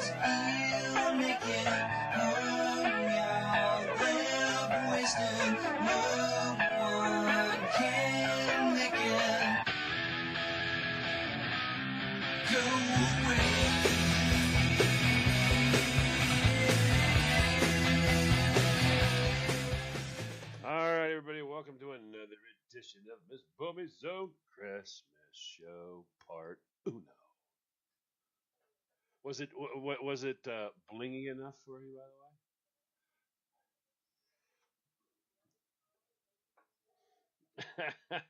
I'll make it home, y'all. They're wasted. No one can make it go away. All right, everybody, welcome to another edition of Miss Bumy's Zone Christmas Show Part Uno. Was it blingy enough for you, by the way?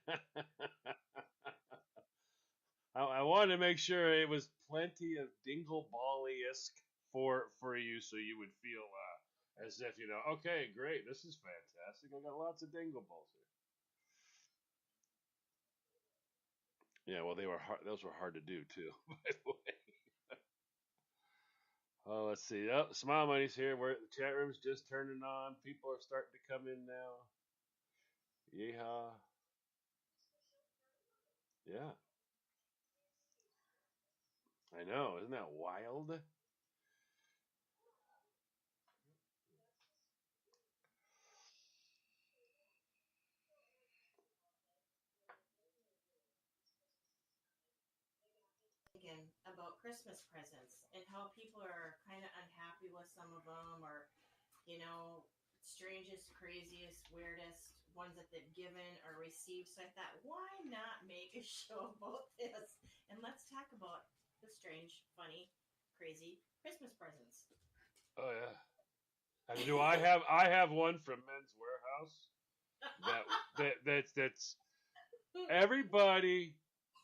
I wanted to make sure it was plenty of Dingle Bally-esque for you, so you would feel as if okay, great, this is fantastic. I got lots of Dingle Balls here. Yeah, well, they were hard. Those were hard to do too, by the way. Oh, let's see. Oh, Smile Money's here. The chat room's just turning on. People are starting to come in now. Yeehaw. Yeah, I know. Isn't that wild? Again, about Christmas presents and how people are kind of unhappy with some of them, or strangest, craziest, weirdest ones that they've given or received. So I thought, why not make a show about this? And let's talk about the strange, funny, crazy Christmas presents. Oh yeah. And do I have one from Men's Warehouse that's everybody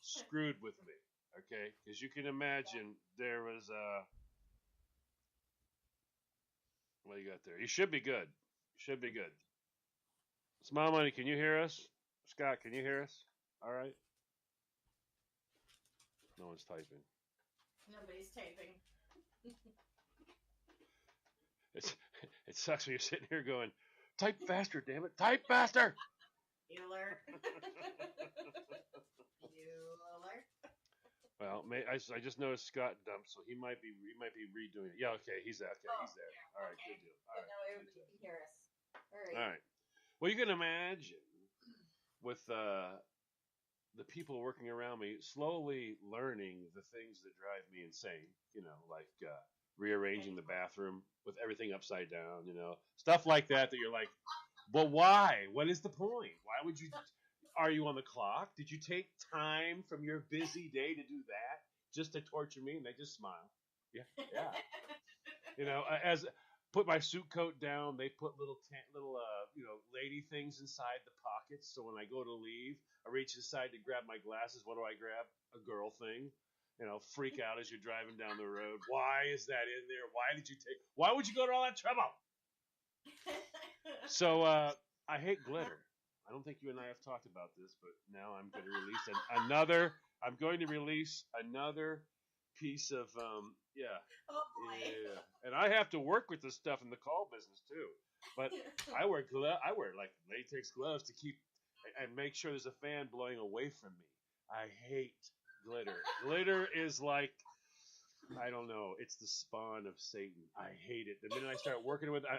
screwed with me. Okay, because you can imagine there was what do you got there? You should be good. You should be good. Smile Money, can you hear us? Scott, can you hear us? All right. No one's typing. Nobody's typing. It sucks when you're sitting here going, type faster, damn it, type faster. Bueller. Bueller. Well, I just noticed Scott dumped, so he might be redoing it. Yeah, okay, he's there. Okay, he's there. All right, okay. good deal. All right, now everybody can hear us. All right. All right. Well, you can imagine with the people working around me slowly learning the things that drive me insane. Like rearranging the bathroom with everything upside down. Stuff like that. That you're like, but why? What is the point? Why would you? Are you on the clock? Did you take time from your busy day to do that just to torture me? And they just smile. Yeah, yeah. As put my suit coat down, they put little lady things inside the pockets. So when I go to leave, I reach inside to grab my glasses. What do I grab? A girl thing. Freak out as you're driving down the road. Why is that in there? Why would you go to all that trouble? So I hate glitter. I don't think you and I have talked about this, but now I'm going to release another. I'm going to release another piece of yeah. Oh boy. Yeah. And I have to work with this stuff in the call business too. But I wear like latex gloves to keep and make sure there's a fan blowing away from me. I hate glitter. Glitter is like, I don't know, it's the spawn of Satan. I hate it. The minute I start working with it,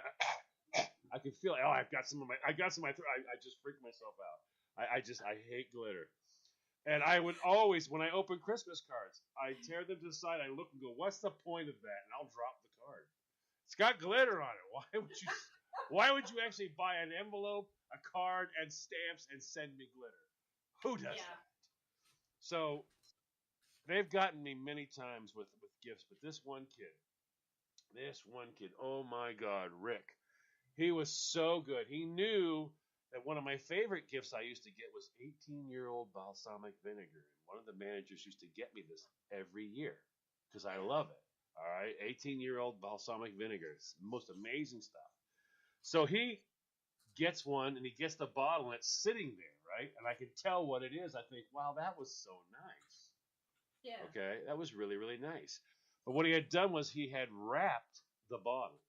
I can feel it. Oh, I got some in my throat. I just freak myself out. I hate glitter. And I would always, when I open Christmas cards, I tear them to the side. I look and go, "What's the point of that?" And I'll drop the card. It's got glitter on it. Why would you actually buy an envelope, a card, and stamps and send me glitter? Who does that? So they've gotten me many times with gifts, but this one kid, oh my God, Rick, he was so good. He knew that one of my favorite gifts I used to get was 18-year-old balsamic vinegar. And one of the managers used to get me this every year because I love it. All right, 18-year-old balsamic vinegar. It's the most amazing stuff. So he gets one and he gets the bottle and it's sitting there, right? And I can tell what it is. I think, wow, that was so nice. Yeah. Okay, that was really, really nice. But what he had done was he had wrapped the bottle,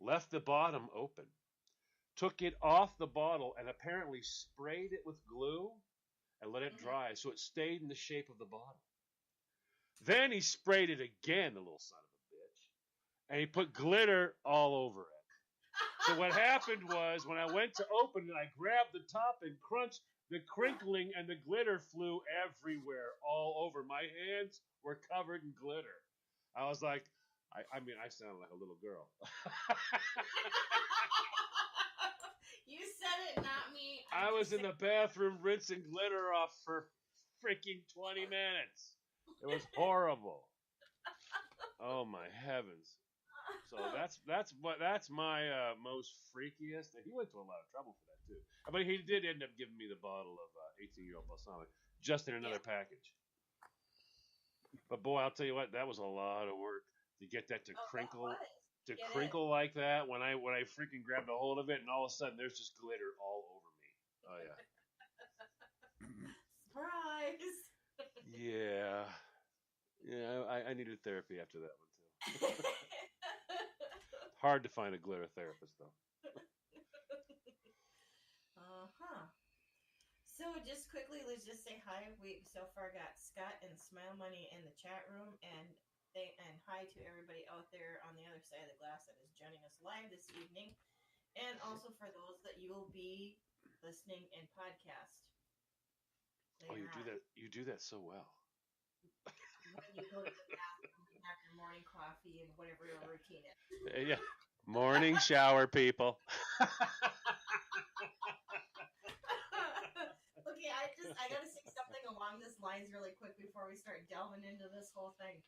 left the bottom open, took it off the bottle, and apparently sprayed it with glue and let it dry so it stayed in the shape of the bottle. Then he sprayed it again, the little son of a bitch, and he put glitter all over it. So what happened was when I went to open it, I grabbed the top and crunched. The crinkling and the glitter flew everywhere, all over. My hands were covered in glitter. I was like, I mean, I sounded like a little girl. You said it, not me. I was in the bathroom rinsing glitter off for freaking 20 minutes. It was horrible. Oh my heavens. So that's my most freakiest. And he went to a lot of trouble for that too. But he did end up giving me the bottle of 18-year-old balsamic just in another package. But boy, I'll tell you what, that was a lot of work to get that to crinkle crinkle like that. When I freaking grabbed a hold of it, and all of a sudden there's just glitter all over me. Oh yeah. Surprise. Yeah. Yeah, I needed therapy after that one too. Hard to find a glitter therapist though. So just quickly, let's just say hi. We so far got Scott and Smile Money in the chat room, and hi to everybody out there on the other side of the glass that is joining us live this evening, and also for those that you will be listening in podcast. Oh, you do that. You do that so well. When you go to the bathroom and have your morning coffee and whatever your routine is. Yeah. Morning shower, people. Okay, I gotta say something along these lines really quick before we start delving into this whole thing.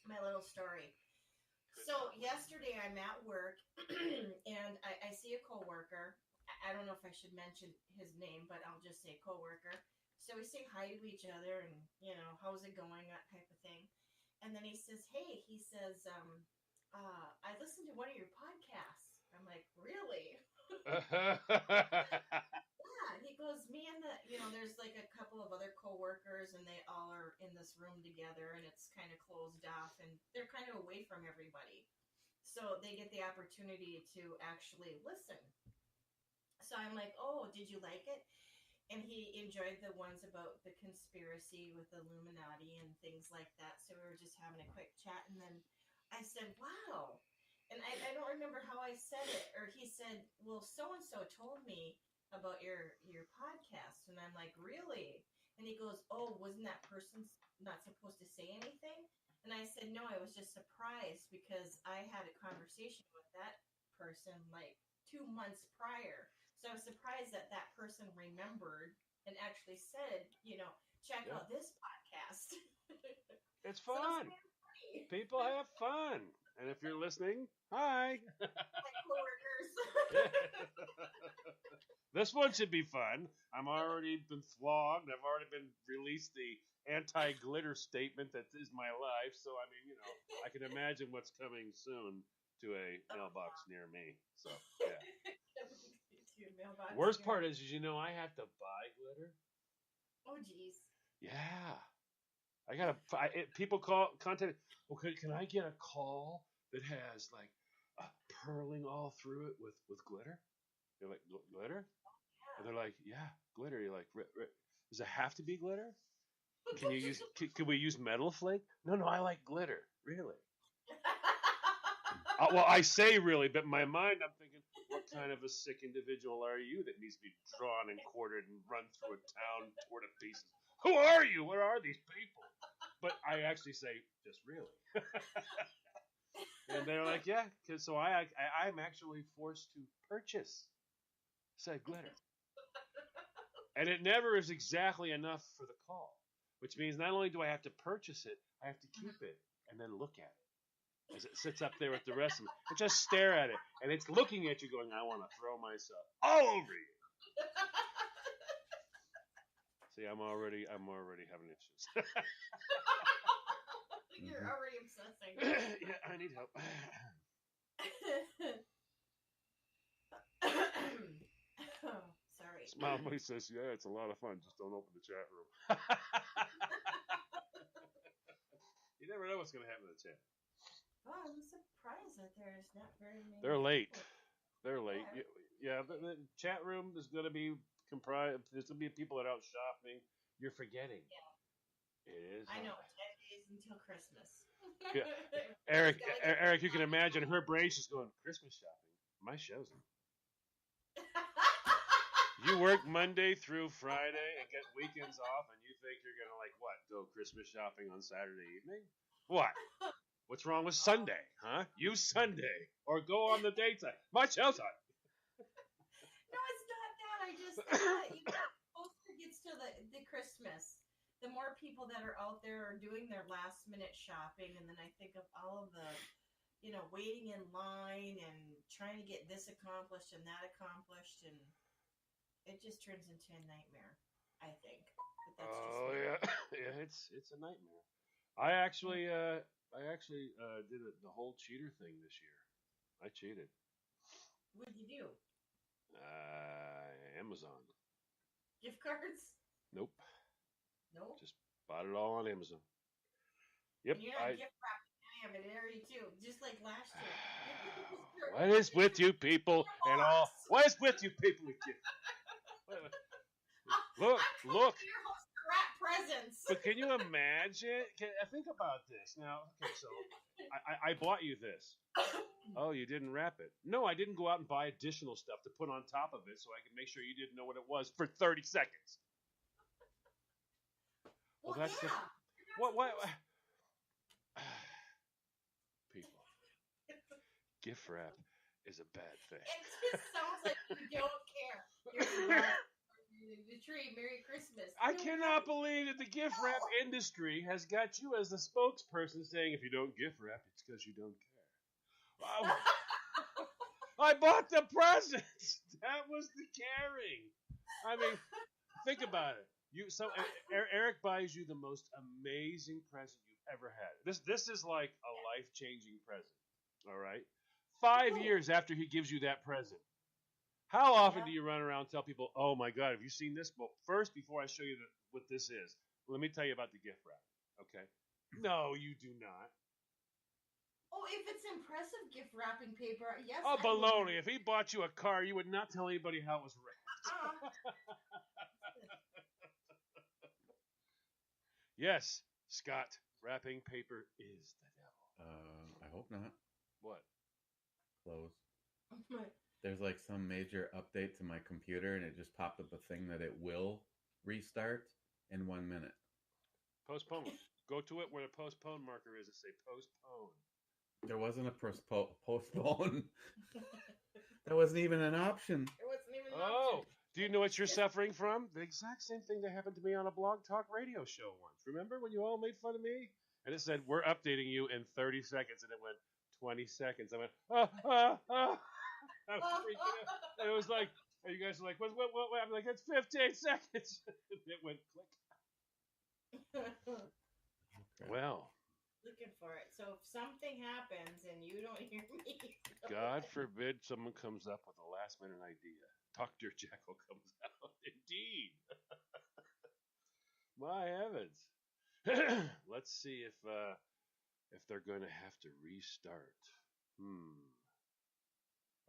My little story. So yesterday I'm at work and I see a coworker. I don't know if I should mention his name, but I'll just say coworker. So we say hi to each other and, how's it going, that type of thing. And then he says, hey, I listened to one of your podcasts. I'm like, really? Yeah, he goes, me and there's like a couple of other coworkers and they all are in this room together and it's kind of closed off and they're kind of away from everybody. So they get the opportunity to actually listen. So I'm like, oh, did you like it? And he enjoyed the ones about the conspiracy with the Illuminati and things like that. So we were just having a quick chat. And then I said, wow. And I don't remember how I said it. Or he said, well, so-and-so told me about your podcast. And I'm like, really? And he goes, oh, wasn't that person not supposed to say anything? And I said, no, I was just surprised because I had a conversation with that person like 2 months prior. So I was surprised that that person remembered and actually said, check out this podcast. It's fun. So people have fun. And if you're listening, hi. My coworkers. This one should be fun. I'm already been flogged. I've already been released the anti-glitter statement that is my life. So, I mean, I can imagine what's coming soon to a mailbox near me. So, yeah. Worst part is, I have to buy glitter. Oh, jeez. Yeah. People contact. Okay, can I get a call that has like purling all through it with glitter? You're like, glitter? Yeah. And they're like, yeah, glitter. You're like, does it have to be glitter? Can you use? Can we use metal flake? No, I like glitter. Really? Well, I say really, but in my mind, I'm thinking, what kind of a sick individual are you that needs to be drawn and quartered and run through a town torn to pieces? Who are you? Where are these people? But I actually say, just really. And they're like, yeah. So I'm actually forced to purchase said glitter. And it never is exactly enough for the call, which means not only do I have to purchase it, I have to keep it and then look at it as it sits up there with the rest of them and just stare at it. And it's looking at you going, I want to throw myself all over you. See, I'm already having issues. You're already obsessing. Yeah, I need help. Sorry. Smile Money says, yeah, it's a lot of fun. Just don't open the chat room. You never know what's going to happen in the chat. Oh, I'm surprised that there's not very many. They're late. People. They're late. Yeah, the chat room is going to be comprised. There's going to be people that are out shopping. You're forgetting. Yeah. It is. I know. 10 days days until Christmas. Yeah. Eric, you can imagine her brain just going, Christmas shopping. My show's on. You work Monday through Friday and get weekends off, and you think you're gonna like what? Go Christmas shopping on Saturday evening? What? What's wrong with Sunday? Huh? Use Sunday or go on the daytime. My show's on. No, it's not that. I just thought, the closer it gets to the Christmas, the more people that are out there are doing their last minute shopping, and then I think of all of the, waiting in line and trying to get this accomplished and that accomplished, and it just turns into a nightmare. I think. But that's just Oh me. yeah, yeah. It's a nightmare. I actually did the whole cheater thing this year. I cheated. What did you do? Amazon. Gift cards? Nope. No. Just bought it all on Amazon. Yep. And you're not gift wrapping any of it, are you too? Just like last year. What is with you people and all? What is with you people with gift? Look. Your whole crap presents. But can you imagine? Think about this now. Okay, so I bought you this. Oh, you didn't wrap it? No, I didn't go out and buy additional stuff to put on top of it so I could make sure you didn't know what it was for 30 seconds. Well, that's yeah. what? People, gift wrap is a bad thing. It just sounds like you don't care. You're the tree. Merry Christmas. I cannot believe that the gift wrap industry has got you as the spokesperson saying if you don't gift wrap, it's because you don't care. I bought the presents. That was the caring. I mean, think about it. Eric buys you the most amazing present you've ever had. This is like a life-changing present. All right. 5 years after he gives you that present, how often do you run around and tell people, "Oh my God, have you seen this?" Well, first, before I show you what this is, let me tell you about the gift wrap. Okay. No, you do not. Oh, if it's impressive gift wrapping paper, yes. Oh, baloney. If he bought you a car, you would not tell anybody how it was wrapped. Yes, Scott, wrapping paper is the devil. I hope not. What? Close. There's like some major update to my computer, and it just popped up a thing that it will restart in 1 minute. Postpone. Go to it where the postpone marker is and say postpone. There wasn't a postpone. That wasn't even an option. There wasn't even an Oh, option. do you know what you're suffering from? The exact same thing that happened to me on a blog talk radio show once. Remember when you all made fun of me? And it said, we're updating you in 30 seconds. And it went 20 seconds. I went, I was freaking out. And it was like, and you guys are like, what? I'm like, it's 15 seconds. And it went click. Okay. Well, Looking for it. So if something happens and you don't hear me, God forbid someone comes up with a last minute idea. Dr. Jekyll comes out. Indeed. My heavens. Let's see if they're going to have to restart.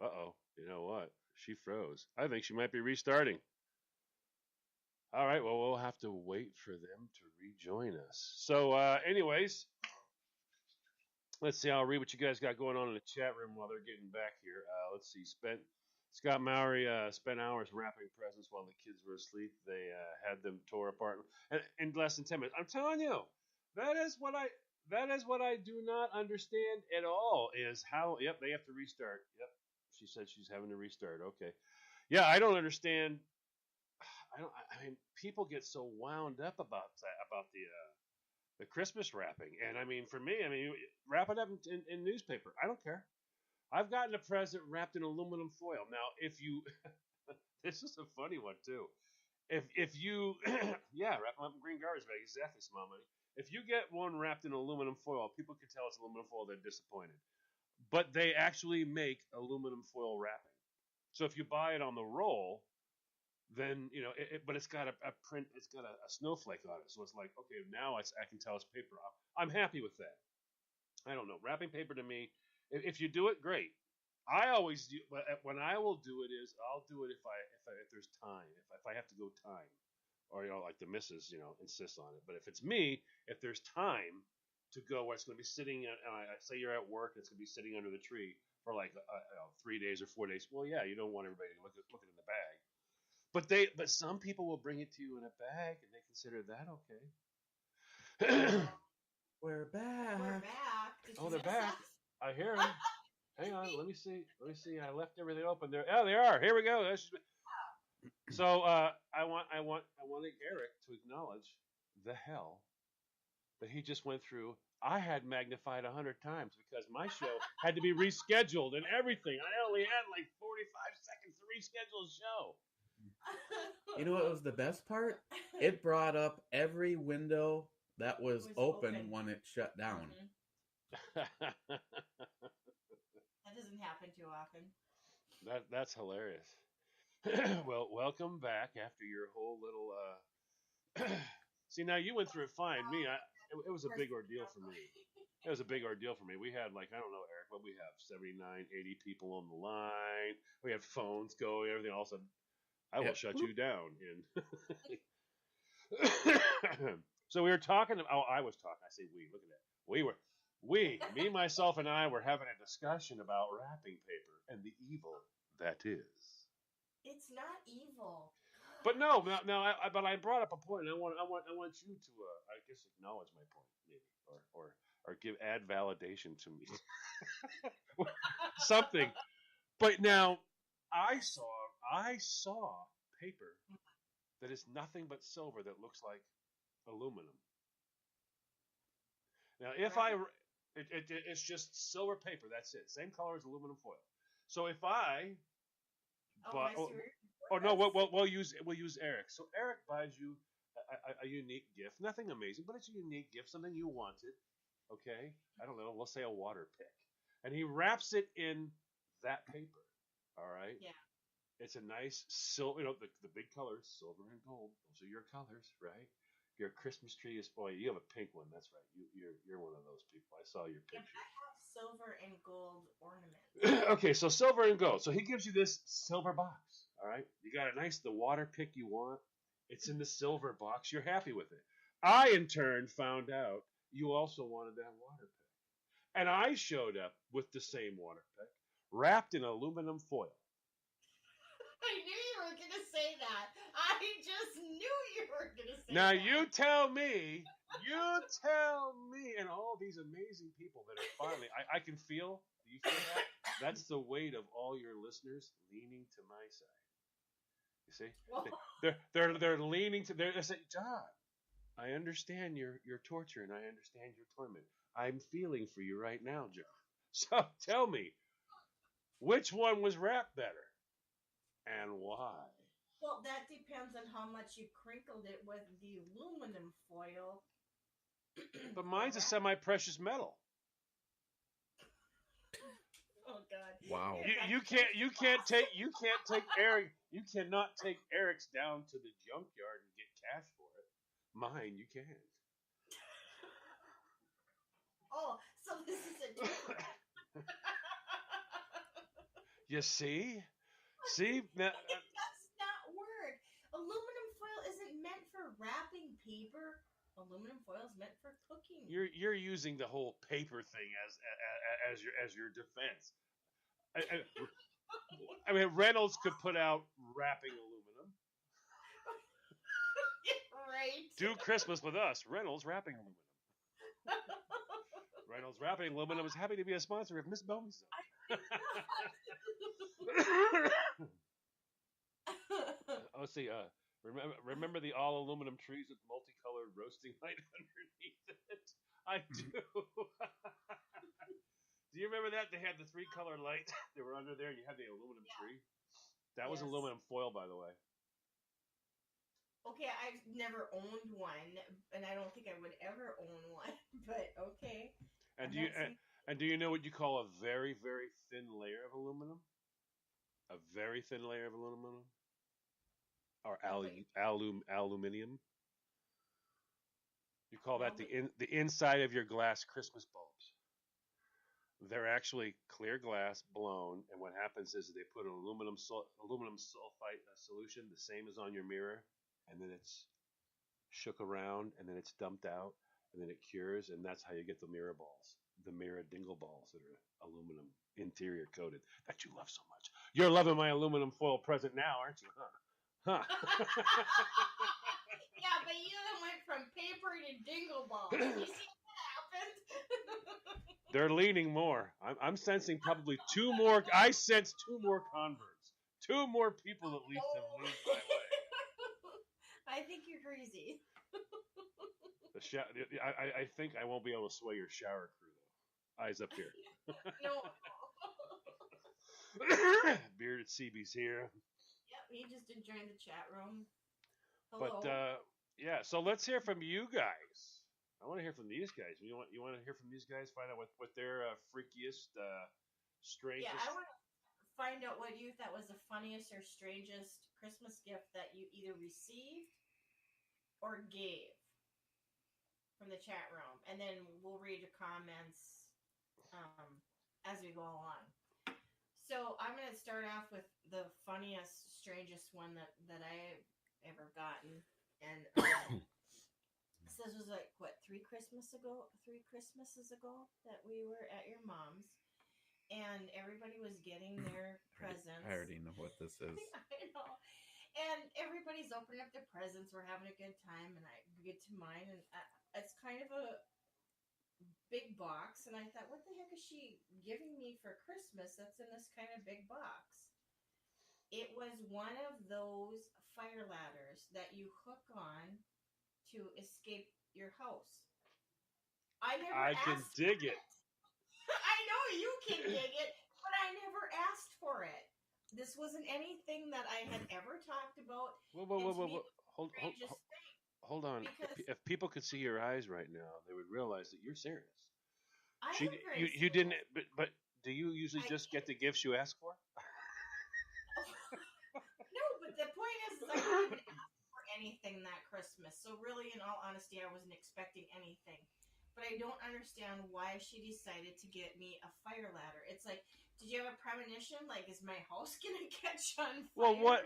Uh-oh. You know what? She froze. I think she might be restarting. All right. Well, we'll have to wait for them to rejoin us. So, anyways, let's see. I'll read what you guys got going on in the chat room while they're getting back here. Let's see. Scott Mowry spent hours wrapping presents while the kids were asleep. They had them tore apart in less than 10 minutes. I'm telling you, that is what I do not understand at all. Is how they have to restart. Yep, she said she's having to restart. Okay, yeah, I don't understand. I mean, people get so wound up about the Christmas wrapping, and I mean, for me, wrap it up in newspaper. I don't care. I've gotten a present wrapped in aluminum foil. Now, if you, this is a funny one too. If you, wrap them up in green garbage bag, exactly, small money. If you get one wrapped in aluminum foil, people can tell it's aluminum foil. They're disappointed, but they actually make aluminum foil wrapping. So if you buy it on the roll, then but it's got a print. It's got a snowflake on it, so it's like, okay, now I can tell it's paper. I'm happy with that. I don't know, wrapping paper to me. If you do it, great. I always do. When I will do it is I'll do it if there's time. If I have to go time, or like the missus insist on it. But if it's me, if there's time, to go where it's going to be sitting. I say you're at work, and it's going to be sitting under the tree for like 3 days or 4 days. Well, yeah, you don't want everybody to look at it in the bag. But some people will bring it to you in a bag, and they consider that okay. We're back. We're back. Did Oh, you they're miss back. us? I hear them. Hang on, let me see. I left everything open there. Oh, they are. Here we go. So I want Eric to acknowledge the hell that he just went through. I had magnified 100 times because my show had to be rescheduled and everything. I only had like 45 seconds to reschedule the show. You know what was the best part? It brought up every window that was open when it shut down. Mhm. That doesn't happen too often. That's hilarious. Well, welcome back after your whole little. See, now you went through it fine. Me, it was a big ordeal for me. It was a big ordeal for me. We had like, I don't know, Eric, what we have, 79, 80 people on the line. We had phones going, everything. All of a sudden, I will shut you down. So we were talking. I was talking. I say we. Look at that. Me, myself, and I were having a discussion about wrapping paper and the evil that is. It's not evil. But no, but I brought up a point, and I want you to, I guess, acknowledge my point, maybe, or add validation to me, something. But now, I saw paper that is nothing but silver that looks like aluminum. Now, it's just silver paper. That's it. Same color as aluminum foil. So if I buy, we'll use Eric. So Eric buys you a unique gift. Nothing amazing, but it's a unique gift. Something you wanted. Okay, I don't know. We'll say a water pick, and he wraps it in that paper. All right. Yeah. It's a nice silver. The big colors, silver and gold. Those are your colors, right? Your Christmas tree is, boy, you have a pink one. That's right. You're one of those people. I saw your picture. I have silver and gold ornaments. Okay, so silver and gold. So he gives you this silver box. All right. You got the water pick you want. It's in the silver box. You're happy with it. I, in turn, found out you also wanted that water pick. And I showed up with the same water pick, wrapped in aluminum foil. I knew you were going to say that. I just knew you were going to say Now that. you tell me, and all these amazing people that are finally, I can feel, do you feel that? That's the weight of all your listeners leaning to my side. You see? They're leaning to, they're saying, John, I understand your torture and I understand your torment. I'm feeling for you right now, John. So tell me, which one was wrapped better? And why? Well, that depends on how much you crinkled it with the aluminum foil. But mine's a semi-precious metal. Oh God! Wow. You cannot take Eric's down to the junkyard and get cash for it. Mine, you can. Oh, so this is a different. You see? Now, It does not work. Aluminum foil isn't meant for wrapping paper. Aluminum foil is meant for cooking. you're using the whole paper thing as your defense. I mean, Reynolds could put out wrapping aluminum. Right. Do Christmas with us, Reynolds wrapping aluminum. Reynolds wrapping aluminum is happy to be a sponsor of Miss Bowie's. Let's see. Remember the all aluminum trees with multicolored roasting light underneath it? I do. Do you remember that? They had the 3-color light. They were under there, and you had the aluminum tree. That was Yes. aluminum foil, by the way. Okay, I've never owned one, and I don't think I would ever own one. But okay. And do you know what you call a very, very thin layer of aluminum? A very thin layer of aluminum, or aluminium. You call that the inside of your glass Christmas bulbs. They're actually clear glass blown, and what happens is they put an aluminum sulfite solution, the same as on your mirror, and then it's shook around, and then it's dumped out, and then it cures, and that's how you get the mirror balls, the mirror dingle balls that are aluminum interior coated that you love so much. You're loving my aluminum foil present now, aren't you? Huh? Yeah, but you went from paper to dingle balls. You see what happened? They're leaning more. I'm sensing probably two more. I sense two more converts. Two more people at least have leaned my way. I think you're crazy. I think I won't be able to sway your shower crew though. Eyes up here. No. Bearded CB's here. Yep, he just joined the chat room. Hello. But yeah, so let's hear from you guys. I want to hear from these guys. You want to hear from these guys? Find out what their freakiest, strangest. Yeah, I want to find out what you thought was the funniest or strangest Christmas gift that you either received or gave from the chat room, and then we'll read your comments as we go along. So I'm gonna start off with the funniest, strangest one that I ever gotten, and so this was like what 3 Christmases ago that we were at your mom's, and everybody was getting their presents. I already know what this is. I know. And everybody's opening up their presents. We're having a good time, and I get to mine, and it's kind of a big box. And I thought, what the heck is she giving me for Christmas that's in this kind of big box? It was one of those fire ladders that you hook on to escape your house. I can dig it. I know you can dig it, but I never asked for it. This wasn't anything that I had ever talked about. Whoa. Hold on. Because If people could see your eyes right now, they would realize that you're serious. I am very You didn't, serious. but do you usually just get the gifts you ask for? No, but the point is I didn't ask for anything that Christmas. So really, in all honesty, I wasn't expecting anything. But I don't understand why she decided to get me a fire ladder. It's like, did you have a premonition? Like, is my house gonna catch on fire? Well,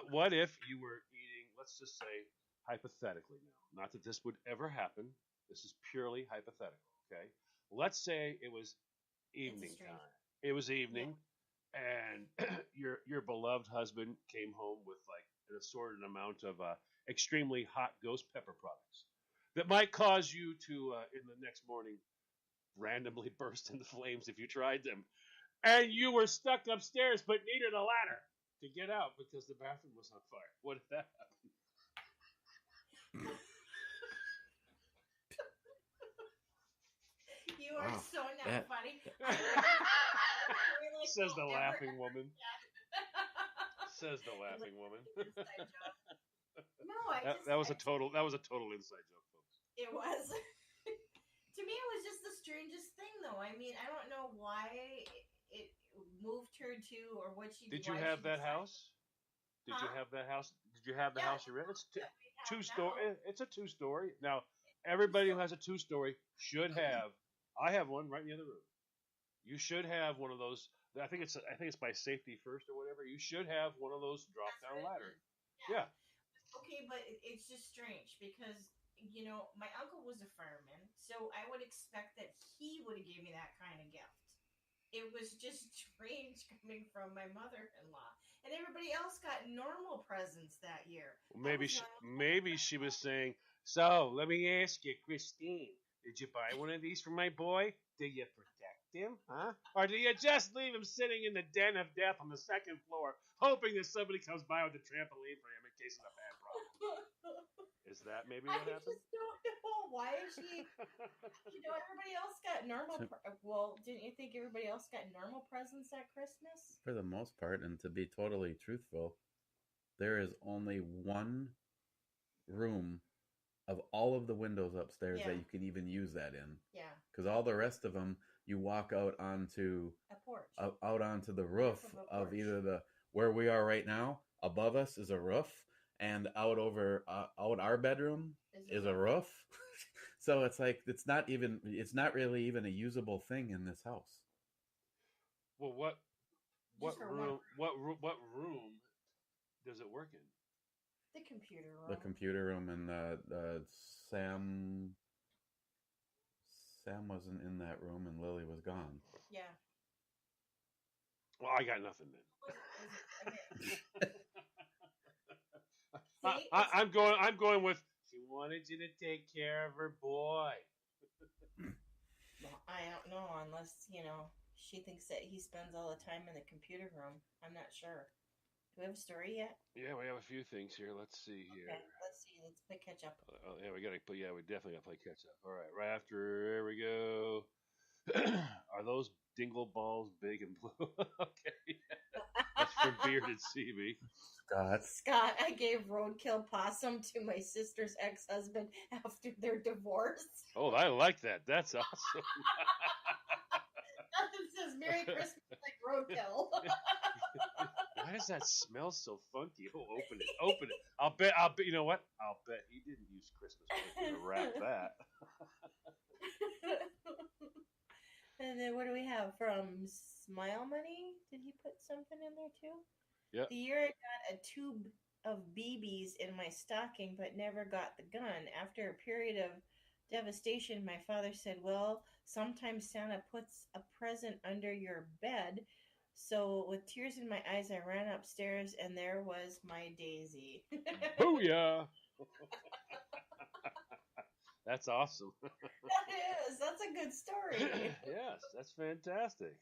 what if you were eating? Let's just say hypothetically now, not that this would ever happen. This is purely hypothetical. Okay, let's say it was evening time. It was evening, and your beloved husband came home with like an assorted amount of extremely hot ghost pepper products that might cause you to in the next morning randomly burst into flames if you tried them. And you were stuck upstairs but needed a ladder to get out because the bathroom was on fire. What if that happened? You are so not funny. Says the laughing woman. Says the laughing woman. No, that was a total inside joke, folks. It was. To me, it was just the strangest thing, though. I mean, I don't know why it moved her to, or what she did. Did you have that house? Did you have that house? Did you have the house you're in? It's two-story. It's a 2-story. Now, everybody who has a 2-story should have. I have one right in the other room. You should have one of those. I think it's by safety first or whatever. You should have one of those drop-down ladders. Yeah. Okay, but it's just strange because my uncle was a fireman, so I would expect that he would have given me that kind of gift. It was just strange coming from my mother-in-law, and everybody else got normal presents that year. Maybe she was saying, "So let me ask you, Christine, did you buy one of these for my boy? Do you protect him, huh? Or do you just leave him sitting in the den of death on the 2nd floor, hoping that somebody comes by with a trampoline for him in case of a bad problem?" Is that maybe what happened? I just don't know. Why is she? Everybody else got normal. Well, didn't you think everybody else got normal presents at Christmas? For the most part, and to be totally truthful, there is only one room of all of the windows upstairs that you can even use that in. Yeah. Because all the rest of them, you walk out onto a porch, out onto the roof of either where we are right now. Above us is a roof. And out our bedroom is a roof. So it's like it's not really even a usable thing in this house. Well, what room does it work in? The computer room. The computer room and the Sam Sam wasn't in that room and Lily was gone. Yeah. Well, I got nothing then. See, I'm going with. She wanted you to take care of her boy. well, I don't know unless she thinks that he spends all the time in the computer room. I'm not sure. Do we have a story yet? Yeah, we have a few things here. Let's see here. Okay, let's see. Let's play catch up. Oh, yeah, we definitely gotta play catch up. All right, right after. There we go. Are those dingle balls big and blue? Okay, that's from Bearded CB. Scott, I gave roadkill possum to my sister's ex-husband after their divorce. Oh, I like that. That's awesome. Nothing says Merry Christmas like roadkill. Why does that smell so funky? Oh, open it. I'll bet. You know what? I'll bet he didn't use Christmas paper to wrap that. And then what do we have from Smile Money? Did he put something in there too? Yeah. The year I got a tube of BBs in my stocking but never got the gun. After a period of devastation, my father said, well, sometimes Santa puts a present under your bed. So with tears in my eyes, I ran upstairs and there was my Daisy. Booyah! That's awesome. That is. That's a good story. Yes, that's fantastic.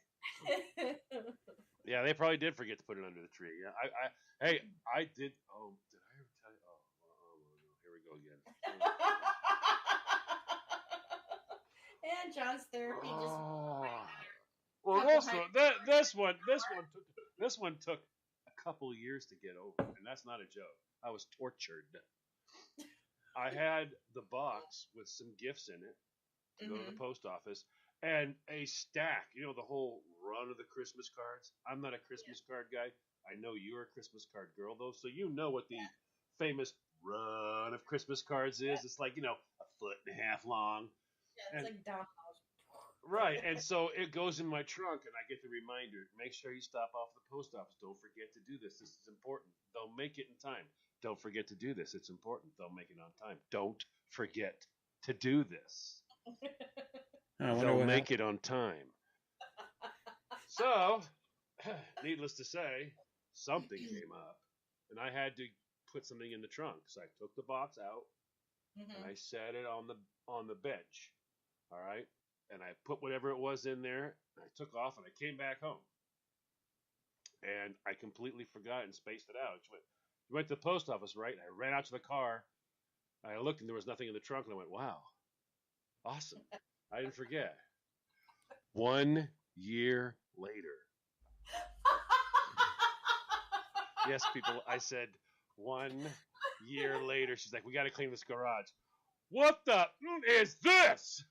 Yeah, they probably did forget to put it under the tree. Yeah, I did. Oh, did I ever tell you? Oh, no, here we go again. And John's therapy just. Well, this one took a couple of years to get over, and that's not a joke. I was tortured. I had the box with some gifts in it to go to the post office, and a stack. You know, the whole run of the Christmas cards. I'm not a Christmas card guy. I know you're a Christmas card girl, though, so you know what the famous run of Christmas cards is. It's like, a foot and a half long. Yeah, it's like Domino's. Right, and so it goes in my trunk, and I get the reminder, make sure you stop off at the post office. Don't forget to do this. This is important. They'll make it in time. Don't forget to do this. It's important. They'll make it on time. Don't forget to do this. They'll make it on time. So, needless to say, something came up, and I had to put something in the trunk. So I took the box out, and I set it on the bench. All right? And I put whatever it was in there, and I took off, and I came back home. And I completely forgot and spaced it out. You went to the post office, right? And I ran out to the car. I looked, and there was nothing in the trunk, and I went, wow, awesome. I didn't forget. 1 year later. Yes, people, I said 1 year later. She's like, we got to clean this garage. What the is this?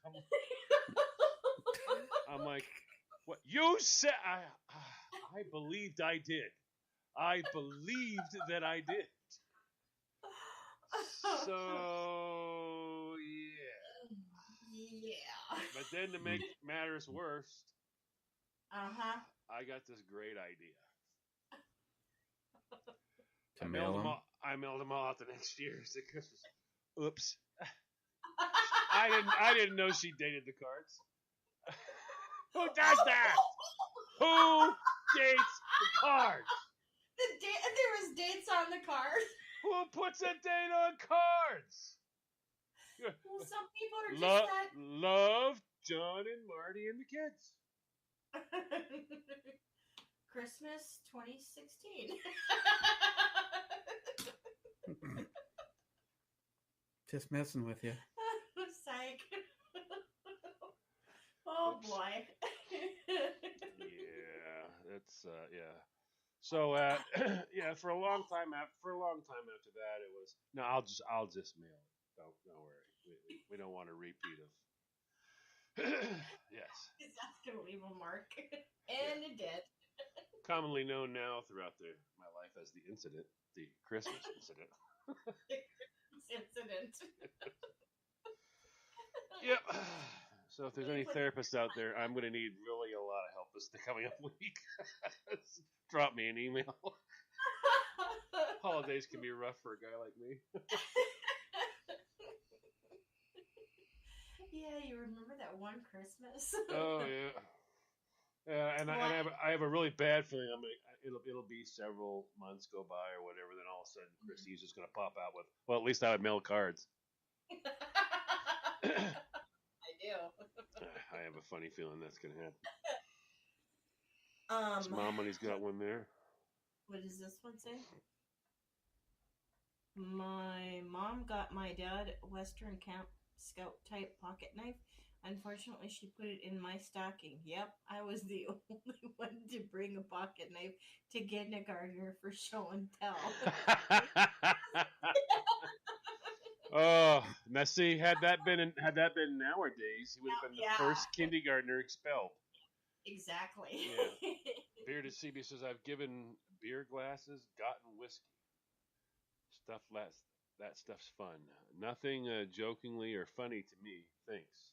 I'm like, what? You said, I believed I did. I believed that I did. So, yeah. Yeah. But then to make matters worse, Uh-huh. I got this great idea. To mail them? I mailed them all out the next year as a Christmas. Oops. I didn't know she dated the cards. Who does that? Who dates the cards? There was dates on the card. Who puts a date on cards? Well, some people are just that. Love John and Marty and the kids. Christmas 2016. Just messing with you. Psych. Oh Oops. boy. Yeah, that's yeah. So yeah, for a long time after that, it was no. I'll just mail it. Don't worry. We don't want a repeat of. Yes. That's gonna leave a mark, and it did. Commonly known now throughout my life as the incident, the Christmas incident. Incident. Yep. So if there's any therapists out there, I'm going to need really a lot of help this coming up week. Drop me an email. Holidays can be rough for a guy like me. Yeah, you remember that one Christmas? Oh yeah. Yeah, and Well, I have a really bad feeling. It'll be several months go by or whatever. Then all of a sudden, Christine's just gonna pop out with. Well, at least I would mail cards. I do. I have a funny feeling that's gonna happen. Um, Small Money's got one there. what does this one say? My mom got my dad a Western Camp Scout type pocket knife. Unfortunately, she put it in my stocking. Yep, I was the only one to bring a pocket knife to kindergartner for show and tell. Oh, now see, had that been nowadays, he would have been the Yeah, first kindergartner expelled. exactly. Yeah. Bearded CB says, I've given beer glasses, gotten whiskey. That stuff's fun. Nothing jokingly or funny to me. Thanks.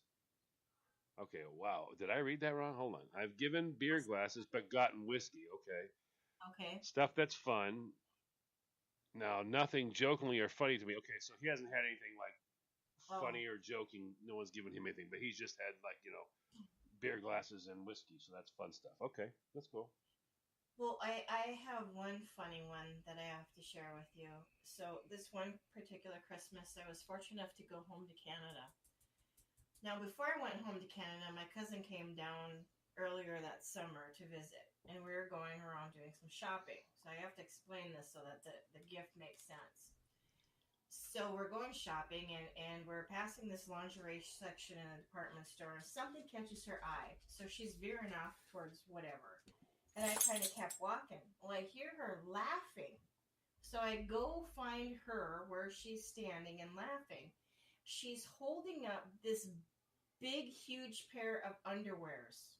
Okay, wow. Did I read that wrong? Hold on. I've given beer glasses but gotten whiskey. Okay. Okay. Stuff that's fun. Now, nothing jokingly or funny to me. Okay, so he hasn't had anything like funny or joking. No one's given him anything, but he's just had like, beer glasses and whiskey. So that's fun stuff. Okay, that's cool. Well, I have one funny one that I have to share with you. So, this one particular Christmas, I was fortunate enough to go home to Canada. Now, before I went home to Canada, my cousin came down earlier that summer to visit, and we were going around doing some shopping. So, I have to explain this so that the gift makes sense. So, we're going shopping, and we're passing this lingerie section in a department store, and something catches her eye. So, she's veering off towards whatever. And I kind of kept walking. Well, I hear her laughing. So I go find her where she's standing and laughing. She's holding up this big, huge pair of underwears.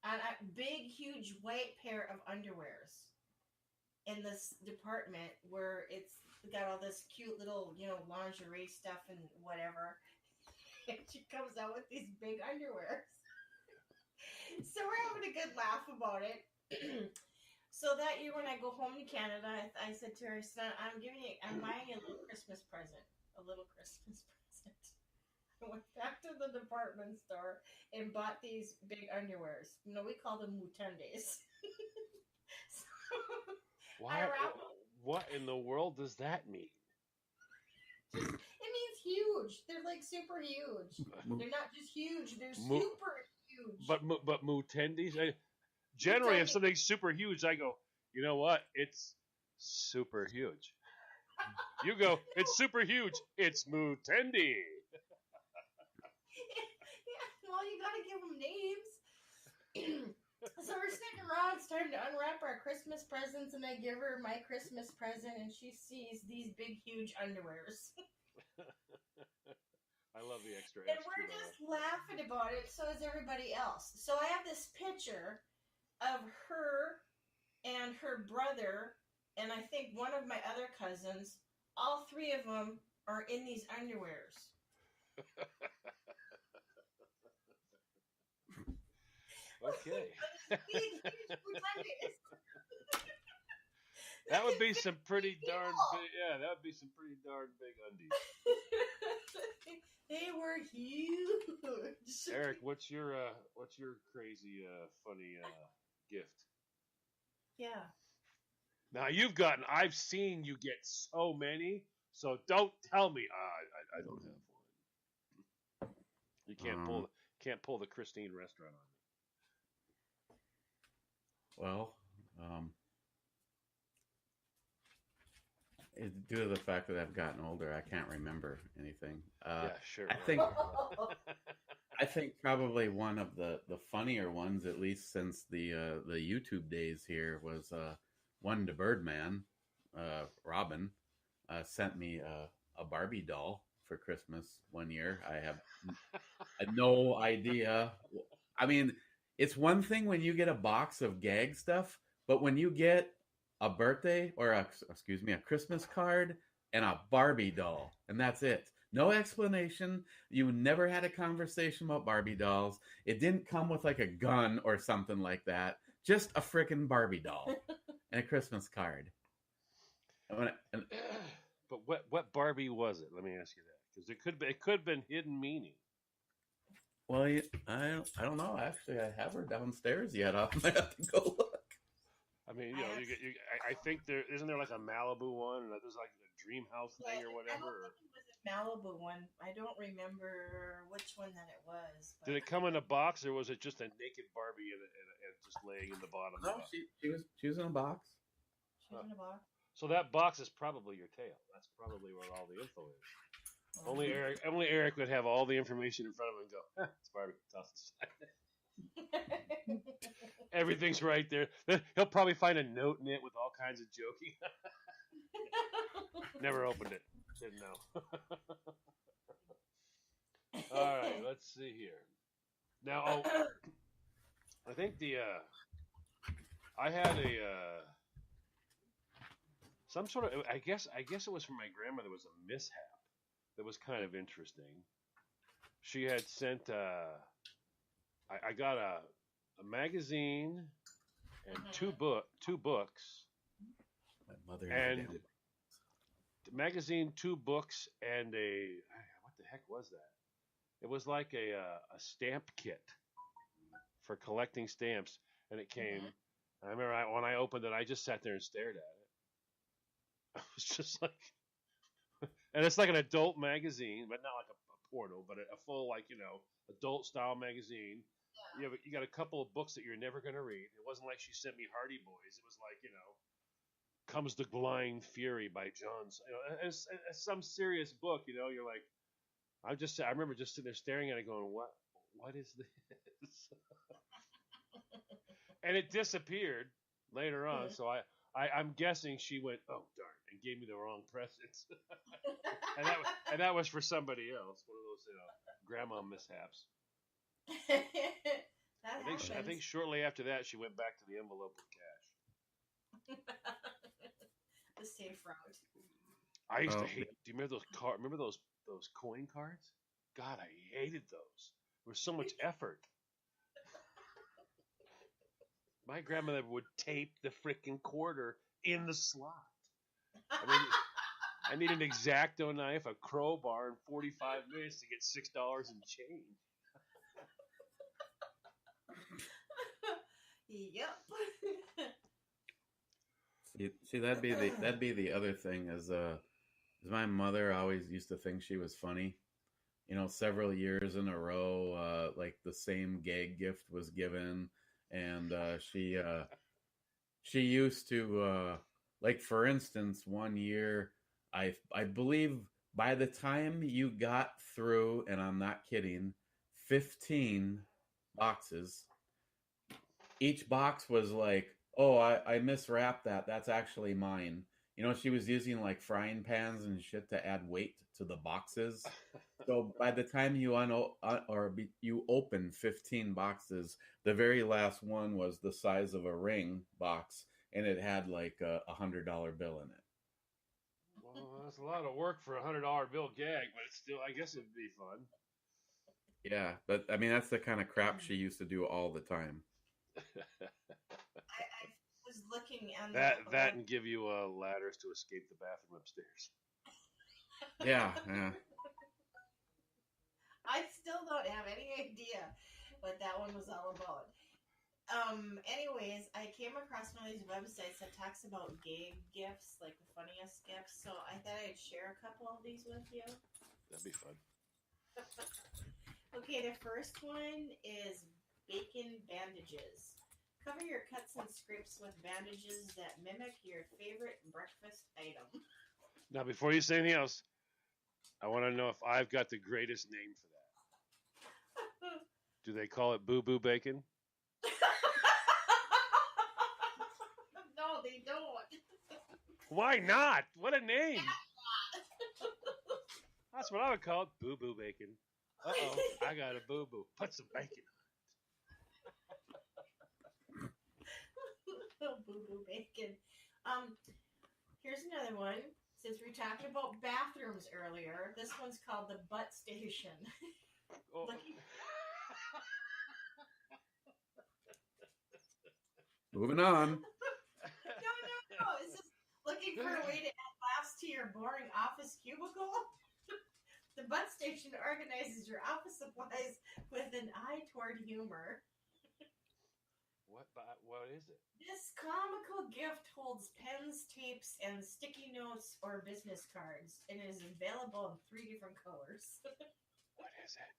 A big, huge white pair of underwears in this department where it's got all this cute little, lingerie stuff and whatever. And she comes out with these big underwears. So we're having a good laugh about it. So that year when I go home to Canada, I said to her, son, I'm buying you a little Christmas present. A little Christmas present. I went back to the department store and bought these big underwears. We call them mutendes. What in the world does that mean? It means huge. They're like super huge. They're not just huge. They're super huge. But mutendes? Generally, if something's super huge, I go, you know what? It's super huge. You go, it's super huge. It's mutendi. Yeah, well, you gotta give them names. So we're sitting around. It's time to unwrap our Christmas presents, and I give her my Christmas present, and she sees these big, huge underwears. I love the extra. And we're just laughing about it. So is everybody else. So I have this picture of her and her brother, and I think one of my other cousins. All three of them are in these underwears. Okay. That would be some pretty darn big. Yeah, that would be some pretty darn big undies. They were huge. Eric, what's your crazy funny gift? Yeah. Now I've seen you get so many, so don't tell me I don't have one. You can't pull the Christine restaurant on me. Well, due to the fact that I've gotten older, I can't remember anything. Yeah, sure. I think probably one of the funnier ones, at least since the YouTube days here, was one to Birdman. Robin sent me a Barbie doll for Christmas one year. I had no idea. I mean, it's one thing when you get a box of gag stuff, but when you get a birthday or a Christmas card and a Barbie doll, and that's it. No explanation. You never had a conversation about Barbie dolls. It didn't come with like a gun or something like that. Just a frickin' Barbie doll and a Christmas card. But what Barbie was it? Let me ask you that, because it could have been hidden meaning. Well, I don't know. Actually, I have her downstairs yet. I might have to go look. I mean, you know, I think there isn't there like a Malibu one, and there's like a dream house Yeah, thing or I whatever. don't think it was a Malibu one. I don't remember which one that it was. Did But it come in a box, or was it just a naked Barbie and just laying in the bottom? No, she was in a box. she was in a box. So that box is probably your tail. That's probably where all the info is. Only Eric would have all the information in front of him and go, it's Barbie. Toss it aside. Everything's right there. He'll probably find a note in it with all kinds of joking. Never opened it. Didn't know. All right, let's see here. Now, I think I had some sort of. I guess it was from my grandmother. Was a mishap that was kind of interesting. She had sent. I got a magazine and two books. My mother and the magazine, 2 books, and what the heck was that? It was like a stamp kit for collecting stamps, and it came. I remember when I opened it, I just sat there and stared at it. I was just like, and it's like an adult magazine, but not like a porno, but a full adult style magazine. You got a couple of books that you're never going to read. It wasn't like she sent me Hardy Boys. It was like, Comes the Blind Fury by John. It's some serious book. You're like, I remember just sitting there staring at it, going, what is this? And it disappeared later on. So I'm guessing she went, oh darn, and gave me the wrong presents. and that was for somebody else. One of those, grandma mishaps. I think shortly after that, she went back to the envelope with cash. The safe route. I used to hate. Do you remember those Remember those coin cards? God, I hated those. There was so much effort. My grandmother would tape the freaking quarter in the slot. I need an X-Acto knife, a crowbar, and 45 minutes to get $6 in change. Yep. See, that'd be the other thing is my mother always used to think she was funny. Several years in a row, like the same gag gift was given, and she used to like, for instance, one year I believe by the time you got through, and I'm not kidding, 15 boxes, each box was like, oh, I miswrapped that. That's actually mine. She was using like frying pans and shit to add weight to the boxes. So by the time you you open 15 boxes, the very last one was the size of a ring box, and it had like a $100 bill in it. Well, that's a lot of work for a $100 bill gag, but it's still, I guess it'd be fun. Yeah, but I mean that's the kind of crap she used to do all the time. I was looking at that and give you ladders to escape the bathroom upstairs. Yeah. I still don't have any idea what that one was all about. Anyways, I came across one of these websites that talks about gag gifts, like the funniest gifts. So I thought I'd share a couple of these with you. That'd be fun. Okay, the first one is bacon bandages. Cover your cuts and scrapes with bandages that mimic your favorite breakfast item. Now, before you say anything else, I want to know if I've got the greatest name for that. Do they call it Boo Boo Bacon? No, they don't. Why not? What a name! That's what I would call it, Boo Boo Bacon. Uh-oh, I got a boo-boo. Put some bacon on it. Boo Boo Bacon. Here's another one. Since we talked about bathrooms earlier, this one's called the butt station. Oh. Moving on. No. Is this looking for a way to add laughs to your boring office cubicle? The The butt station organizes your office supplies with an eye toward humor. What is it? This comical gift holds pens, tapes, and sticky notes or business cards, and it is available in 3 different colors. What is it?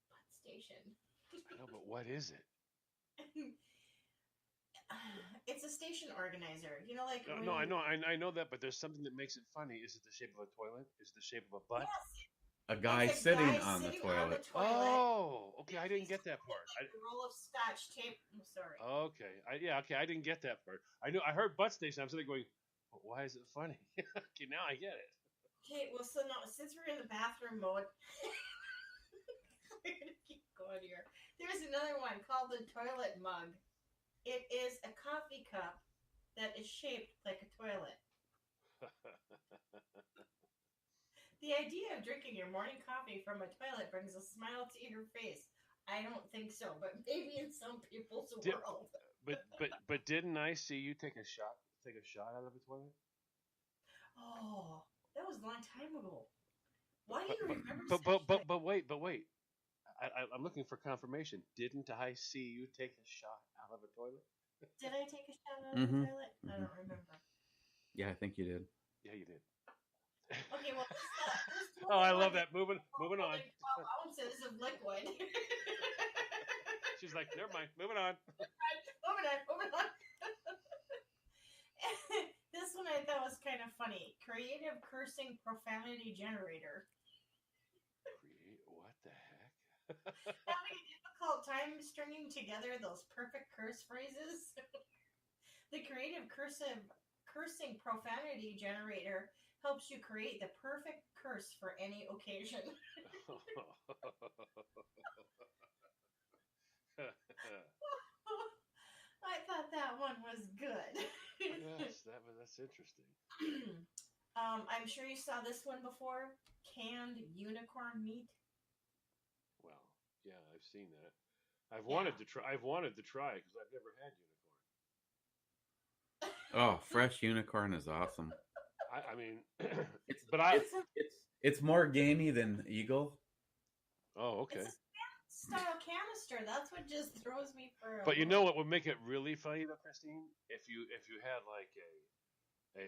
Butt station. I know, but what is it? It's a station organizer. You know, like No, I know that, but there's something that makes it funny. Is it the shape of a toilet? Is it the shape of a butt? Yes, A guy it's a sitting guy on the sitting toilet. Oh, okay. I didn't get that part. Like a roll of Scotch tape. I'm sorry. Okay. Okay. I didn't get that part. I heard butt station. I'm sitting there going, well, why is it funny? Okay, now I get it. Okay, well, so now since we're in the bathroom mode, we're gonna keep going here. There's another one called the toilet mug. It is a coffee cup that is shaped like a toilet. The idea of drinking your morning coffee from a toilet brings a smile to your face. I don't think so, but maybe in some people's world. But didn't I see you take a shot out of a toilet? Oh, that was a long time ago. Why do you remember? But wait. I'm looking for confirmation. Didn't I see you take a shot out of a toilet? Did I take a shot out of the toilet? I don't remember. Yeah, I think you did. Yeah, you did. Okay, well, this Oh, I love that. Moving on. 12 ounces of liquid. She's like, never mind. Moving on. Moving on. This one I thought was kind of funny. Creative cursing profanity generator. What the heck? Having a difficult time stringing together those perfect curse phrases? The creative cursing profanity generator helps you create the perfect curse for any occasion. I thought that one was good. Yes, that's interesting. I'm sure you saw this one before. Canned unicorn meat. Well, yeah, I've seen that. I've wanted to try because I've never had unicorn. Oh, fresh unicorn is awesome. I mean, It's more gamey than eagle. Oh, okay. It's a style canister. That's what just throws me for. But you know what would make it really funny though, Christine? If you had like a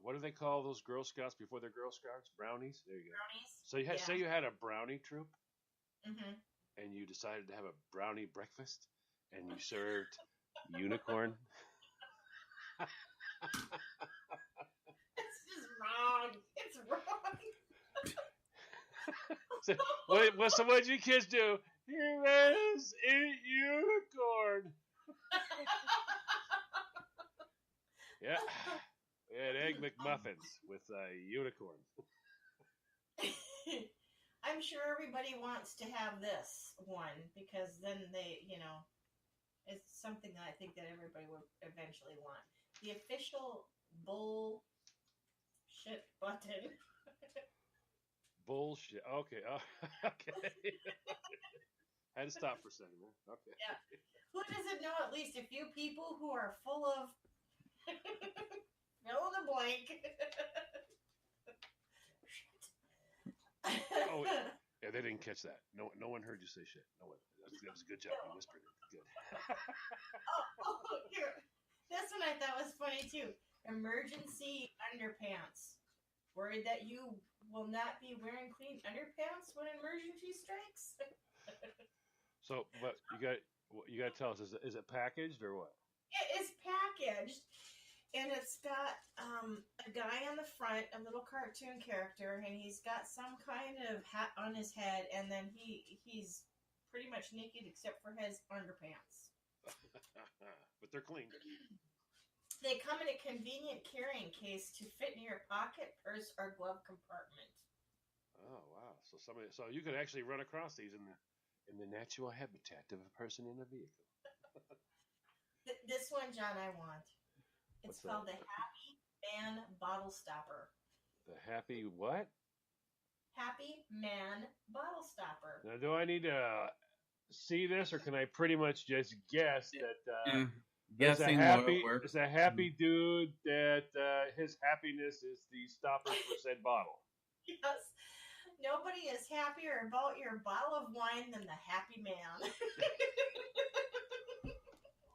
what do they call those Girl Scouts before they're Girl Scouts? Brownies. There you go. Brownies. So you had say you had a brownie troop, Mm-hmm. and you decided to have a brownie breakfast, and you served unicorn. It's just wrong. It's wrong. So what'd you kids do? Here is a unicorn. Yeah. We had egg McMuffins with unicorn. I'm sure everybody wants to have this one because then they, it's something that I think that everybody would eventually want. The official bull shit button. Bullshit. Okay. Okay. I had to stop for a second. Man. Okay. Yeah. Who doesn't know at least a few people who are full of fill in the blank? Oh, yeah, they didn't catch that. No one heard you say shit. No one. That was a good job. You whispered it. Good. Here. This one I thought was funny too. Emergency underpants. Worried that you will not be wearing clean underpants when an emergency strikes? So, but you got to tell us: is it packaged or what? It is packaged, and it's got a guy on the front, a little cartoon character, and he's got some kind of hat on his head, and then he's pretty much naked except for his underpants. But they're clean. They come in a convenient carrying case to fit in your pocket, purse, or glove compartment. Oh wow! So you could actually run across these in the natural habitat of a person in a vehicle. This one, John, I want. It's What's called that? the Happy Man Bottle Stopper. The happy what? Happy Man Bottle Stopper. Now, do I need to see this, or can I pretty much just guess that? Guessing happy, what works. it's a happy dude that his happiness is the stopper for said bottle. Yes. Nobody is happier about your bottle of wine than the happy man.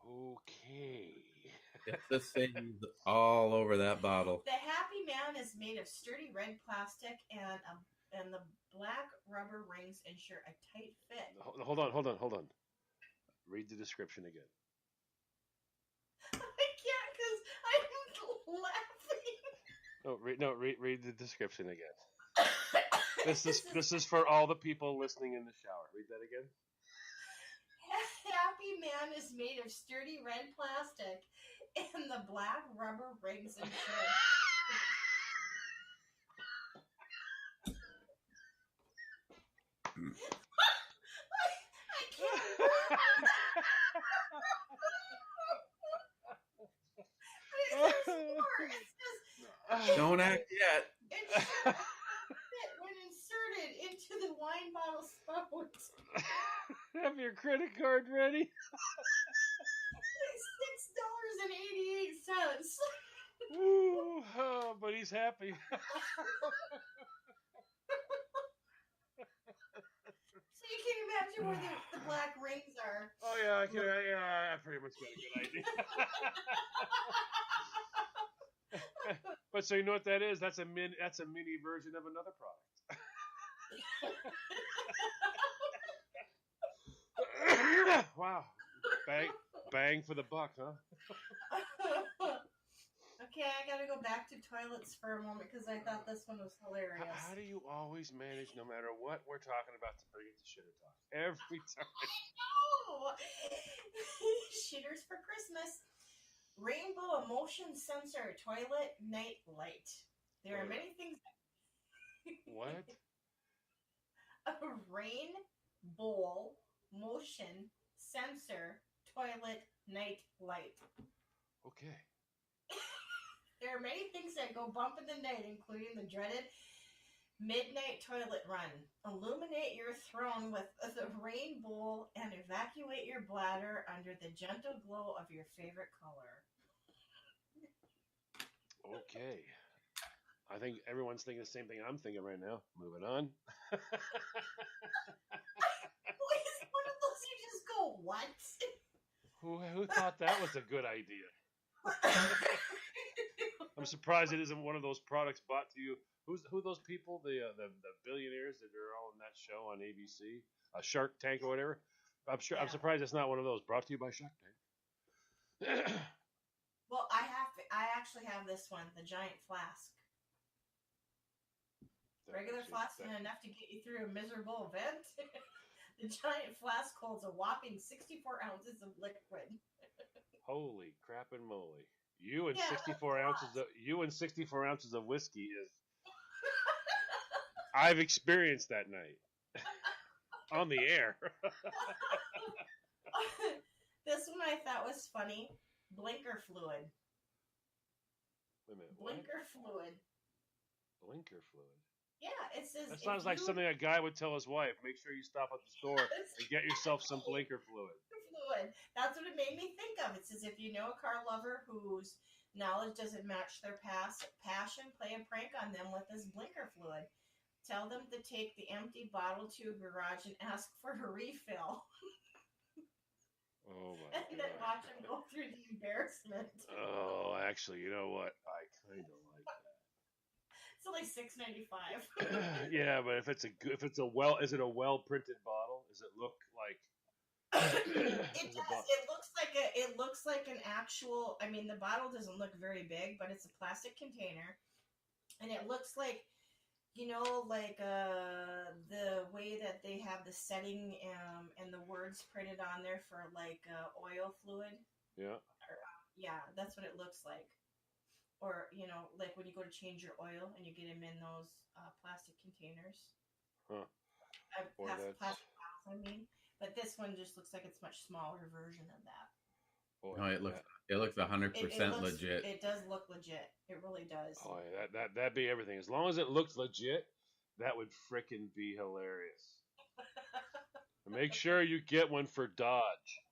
Okay. It's the sayings all over that bottle. The happy man is made of sturdy red plastic, and the black rubber rings ensure a tight fit. Hold on. Read the description again. I can't because I'm laughing. No, read the description again. This is for all the people listening in the shower. Read that again. Happy man is made of sturdy red plastic, and the black rubber rings ensure. I can't. But it says more. It says Don't act yet. it should fit when inserted into the wine bottle spout. Have your credit card ready. $6.88. Ooh, but he's happy. So you can imagine where the black rings are. Oh yeah, I pretty much got a good idea. But so you know what that is? That's a mini version of another product. Wow, bang for the buck, huh? Okay, I gotta go back to toilets for a moment because I thought this one was hilarious. How do you always manage, no matter what we're talking about, to bring it to shitter talk every time? Oh, shitters for Christmas. Rainbow Emotion Sensor Toilet Night Light. There are many things. What? A rainbow motion sensor toilet night light. Okay. There are many things that go bump in the night, including the dreaded midnight toilet run. Illuminate your throne with the rainbow and evacuate your bladder under the gentle glow of your favorite color. Okay. I think everyone's thinking the same thing I'm thinking right now. Moving on. Boy, is one of those you just go, what? Who thought that was a good idea? I'm surprised it isn't one of those products bought to you. Who are those people? The billionaires that are all in that show on ABC, Shark Tank or whatever. I'm surprised it's not one of those brought to you by Shark Tank. Well, I actually have this one, the giant flask. Regular flask isn't enough to get you through a miserable event. The giant flask holds a whopping 64 ounces of liquid. Holy crap and moly! You and 64 ounces of whiskey is. I've experienced that night on the air. This one I thought was funny. Blinker fluid. Wait a minute. Blinker fluid. Blinker fluid. Yeah, it says. That sounds like something a guy would tell his wife. Make sure you stop at the store and get yourself some blinker fluid. That's what it made me think of. It says if you know a car lover whose knowledge doesn't match their passion, play a prank on them with this blinker fluid. Tell them to take the empty bottle to a garage and ask for a refill. Oh my and god. then watch them go through the embarrassment. Oh, actually, you know what? I kind of like that. It's only $6.95. Yeah, but if it's a is it a well printed bottle? Does it look like? It does. It looks like an actual. I mean, the bottle doesn't look very big, but it's a plastic container, and it looks like, like the way that they have the setting and the words printed on there for like oil fluid. Yeah. Yeah, that's what it looks like. Or like when you go to change your oil and you get them in those plastic containers. Huh. Plastic bottles, I mean. But this one just looks like it's a much smaller version of that. No, it looks 100% legit. It does look legit. It really does. Oh, yeah, that'd be everything. As long as it looks legit, that would frickin' be hilarious. And make sure you get one for Dodge.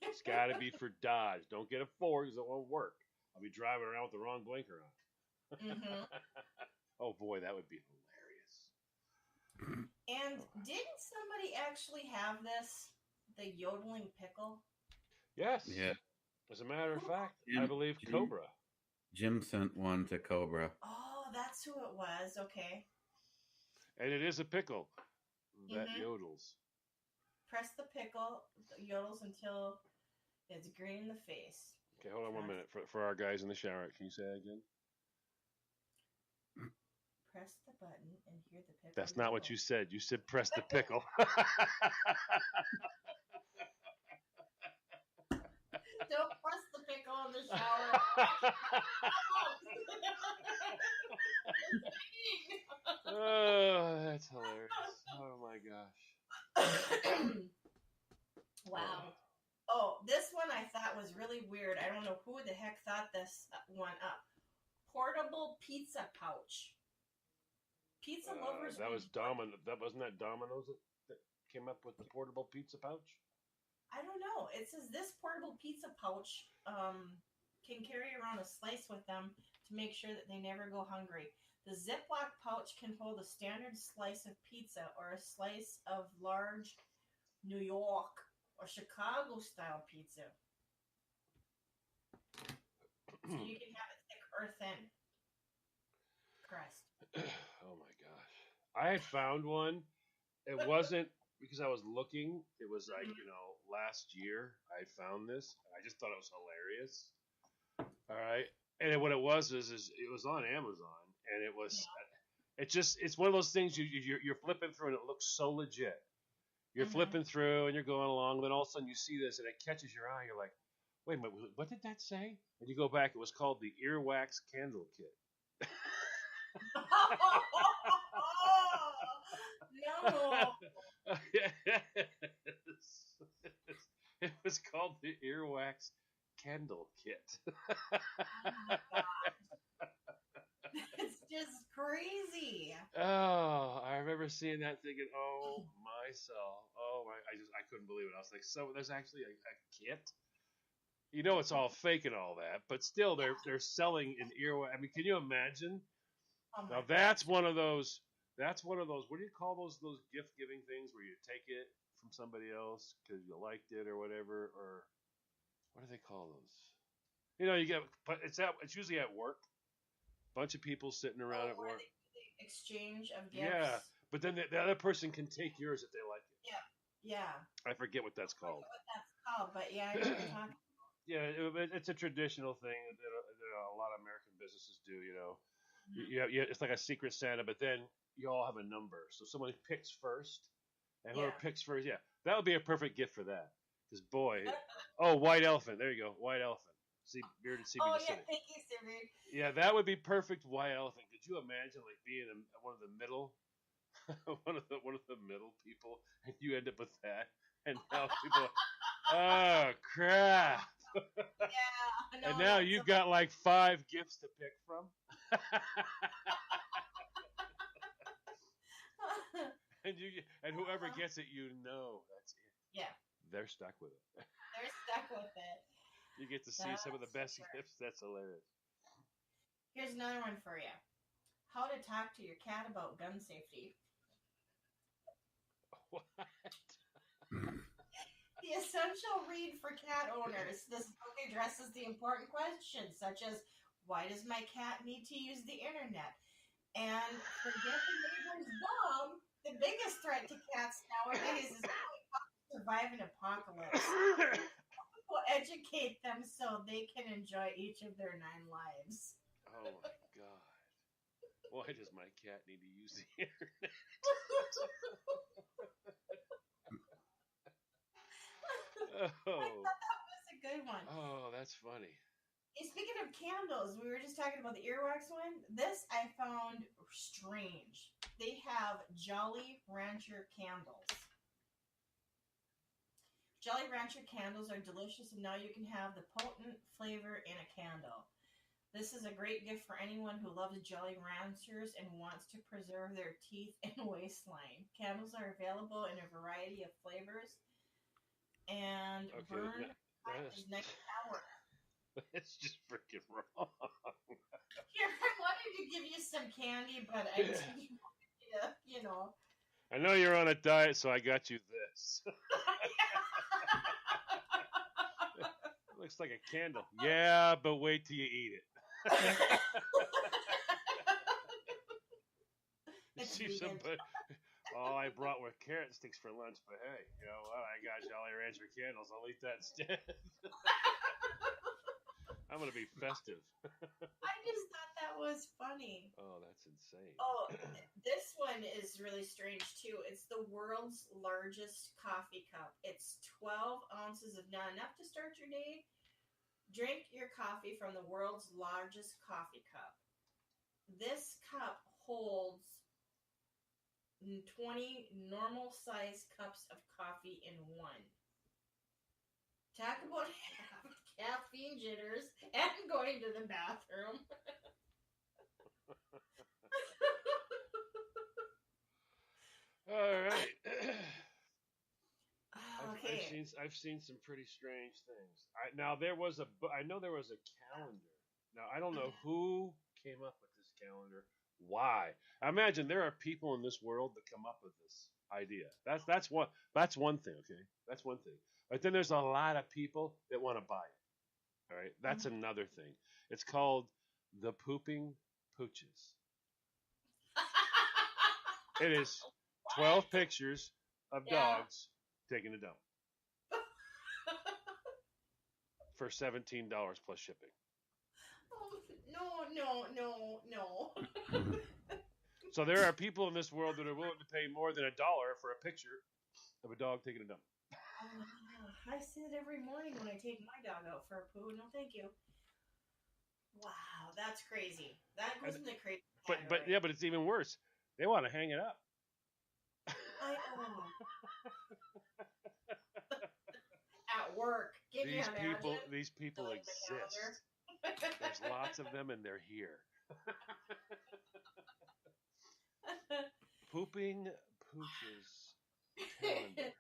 It's got to be for Dodge. Don't get a Ford because it won't work. I'll be driving around with the wrong blinker on. Mm-hmm. Oh boy, that would be hilarious. And didn't somebody actually have this? The yodeling pickle? Yes. Yeah. As a matter of fact, I Jim, believe Jim, Cobra. Jim sent one to Cobra. Oh, that's who it was. Okay. And it is a pickle that Mhm. yodels. Press the pickle, yodels until it's green in the face. Okay, hold on 1 minute for our guys in the shower. Can you say that again? Press the button and hear the pickle. That's not what yodel. you said. You said press the pickle. Don't press the pickle in the shower. Oh, that's hilarious. Oh my gosh. Wow. Oh, this one I thought was really weird. I don't know who the heck thought this one up. Portable pizza pouch. Pizza lovers. That was Domino. That wasn't that Domino's that came up with the portable pizza pouch. I don't know. It says this portable pizza pouch can carry around a slice with them to make sure that they never go hungry. The Ziploc pouch can hold a standard slice of pizza or a slice of large New York or Chicago style pizza. So you can have it thick or thin crust. Oh my gosh. I had found one. It wasn't because I was looking. It was like, last year I had found this. I just thought it was hilarious. All right. And what it was is it was on Amazon, and it's one of those things you're flipping through and it looks so legit. You're flipping through and you're going along, and then all of a sudden you see this and it catches your eye. You're like, wait a minute, what did that say? And you go back. It was called the Earwax Candle Kit. No. It was called the Earwax Candle Kit. Oh my gosh. It's just crazy. Oh, I remember seeing that thinking, oh myself. Oh my, I couldn't believe it. I was like, so there's actually a kit? It's all fake and all that, but still they're selling an earwax. I mean, can you imagine? Oh my Now gosh. that's one of those. What do you call those gift giving things where you take it from somebody else because you liked it or whatever, or what do they call those? You get, but it's usually at work. Bunch of people sitting around at Where work. the exchange of gifts. Yeah, but then the other person can take yours if they like it. Yeah. I forget what that's I called. forget what that's called, but yeah, I know what you're talking. Yeah, it's a traditional thing that a lot of American businesses do. It's like a secret Santa, but then you all have a number. So someone picks first, and whoever picks first, that would be a perfect gift for that. Because boy, white elephant. There you go, white elephant. See, bearded CB. Oh yeah, thank you, Siri. Yeah, that would be perfect, white elephant. Could you imagine like being one of the middle, one of the middle people, and you end up with that, and now people, oh crap. Yeah. And now you've got like 5 gifts to pick from. and whoever gets it, that's it. Yeah. They're stuck with it. They're stuck with it. You get to see some of the best gifts. That's hilarious. Here's another one for you. How to talk to your cat about gun safety. What? The essential read for cat owners. This book addresses the important questions such as, why does my cat need to use the internet? And forget the neighbor's dog. The biggest threat to cats nowadays is how to survive an apocalypse. We'll educate them so they can enjoy each of their 9 lives. Oh my god. Why does my cat need to use the internet? Oh. I thought that was a good one. Oh, that's funny. Hey, speaking of candles, we were just talking about the earwax one. This I found strange. They have Jolly Rancher candles. Jolly Rancher candles are delicious, and now you can have the potent flavor in a candle. This is a great gift for anyone who loves Jolly Ranchers and wants to preserve their teeth and waistline. Candles are available in a variety of flavors, and burn is next hour. It's just freaking wrong. Here, I wanted to give you some candy, but I didn't want you to, I know you're on a diet, so I got you this. It looks like a candle. Yeah, but wait till you eat it. It's See vegan. somebody. All I brought were carrot sticks for lunch, but hey, you know what? I got Jolly Rancher candles. I'll eat that instead. I'm gonna be festive. I just thought that was funny. Oh, that's insane. Oh, this one is really strange too. It's the world's largest coffee cup. It's 12 ounces of not enough to start your day. Drink your coffee from the world's largest coffee cup. This cup holds 20 normal sized cups of coffee in one. Talk about caffeine jitters and going to the bathroom. All right. Okay. I've seen some pretty strange things. Now there was I know there was a calendar. Now I don't know who came up with this calendar. Why? I imagine there are people in this world that come up with this idea. That's one thing. Okay, that's one thing. But then there's a lot of people that want to buy it. All right, that's another thing. It's called the pooping pooches. It is 12 pictures of dogs taking a dump for $17 plus shipping. No. So there are people in this world that are willing to pay more than $1 for a picture of a dog taking a dump. I see it every morning when I take my dog out for a poo. No, thank you. Wow, that's crazy. That goes in the crazy category. But it's even worse. They want to hang it up. At work. These people exist. There's lots of them, and they're here. Pooping pooches calendar.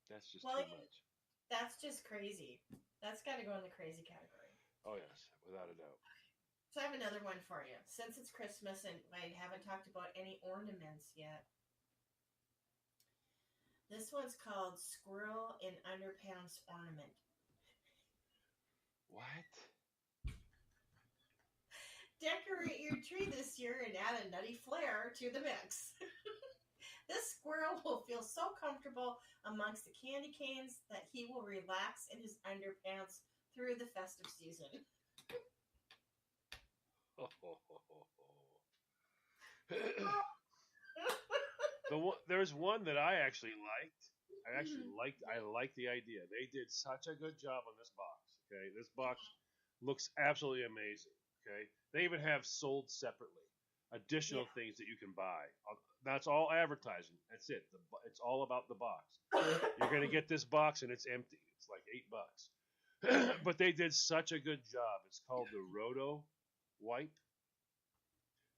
That's just too much. That's just crazy. That's got to go in the crazy category. Oh yes, without a doubt. So I have another one for you. Since it's Christmas and I haven't talked about any ornaments yet. This one's called Squirrel in Underpants Ornament. What? Decorate your tree this year and add a nutty flair to the mix. This squirrel will feel so comfortable amongst the candy canes that he will relax in his underpants through the festive season. There's one that I actually liked. I liked the idea. They did such a good job on this box. Okay, this box looks absolutely amazing. Okay, they even have sold separately additional things that you can buy. That's all advertising. That's it. It's all about the box. You're gonna get this box and it's empty. It's like $8. But they did such a good job. It's called the Roto Wipe,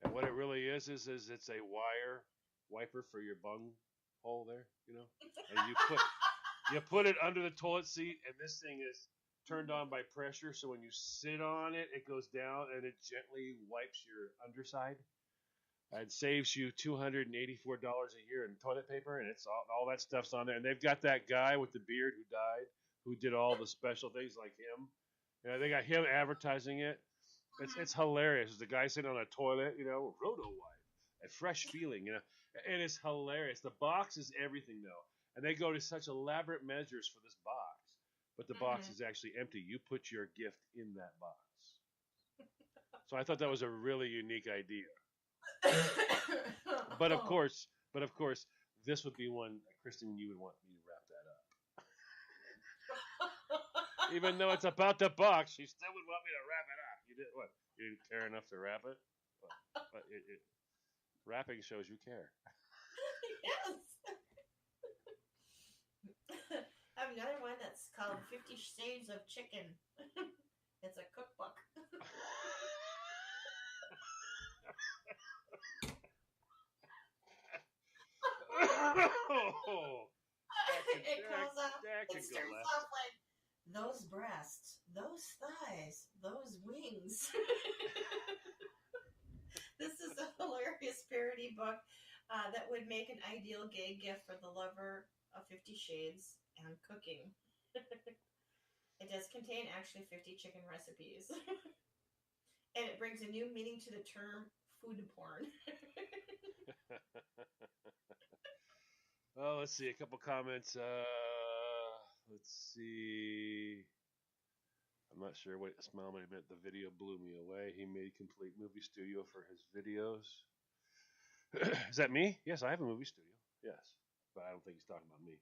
and what it really is it's a wire wiper for your bung hole there, you know, and you put it under the toilet seat, and this thing is turned on by pressure, so when you sit on it, it goes down and it gently wipes your underside. It saves you $284 a year in toilet paper, and it's all that stuff's on there. And they've got that guy with the beard who died, who did all the special things like him. You know, they got him advertising it. It's hilarious. There's a guy sitting on a toilet, you know, Roto Wipe, a fresh feeling, you know. And it's hilarious. The box is everything, though. And they go to such elaborate measures for this box. But the box is actually empty. You put your gift in that box. So I thought that was a really unique idea. But of course, this would be one, Kristen, you would want me to wrap that up. Even though it's about the box, you still would want me to wrap it up. You did what? You didn't care enough to wrap it? But wrapping shows you care. Yes. I have another one that's called 50 Shades of Chicken. It's a cookbook. It starts off like, those breasts, those thighs, those wings. This is a hilarious parody book that would make an ideal gay gift for the lover of 50 Shades and cooking. It does contain actually 50 chicken recipes. And it brings a new meaning to the term food porn. Oh, let's see. A couple comments. Let's see. I'm not sure what Smile meant. The video blew me away. He made complete movie studio for his videos. Is that me? Yes, I have a movie studio. Yes, but I don't think he's talking about me.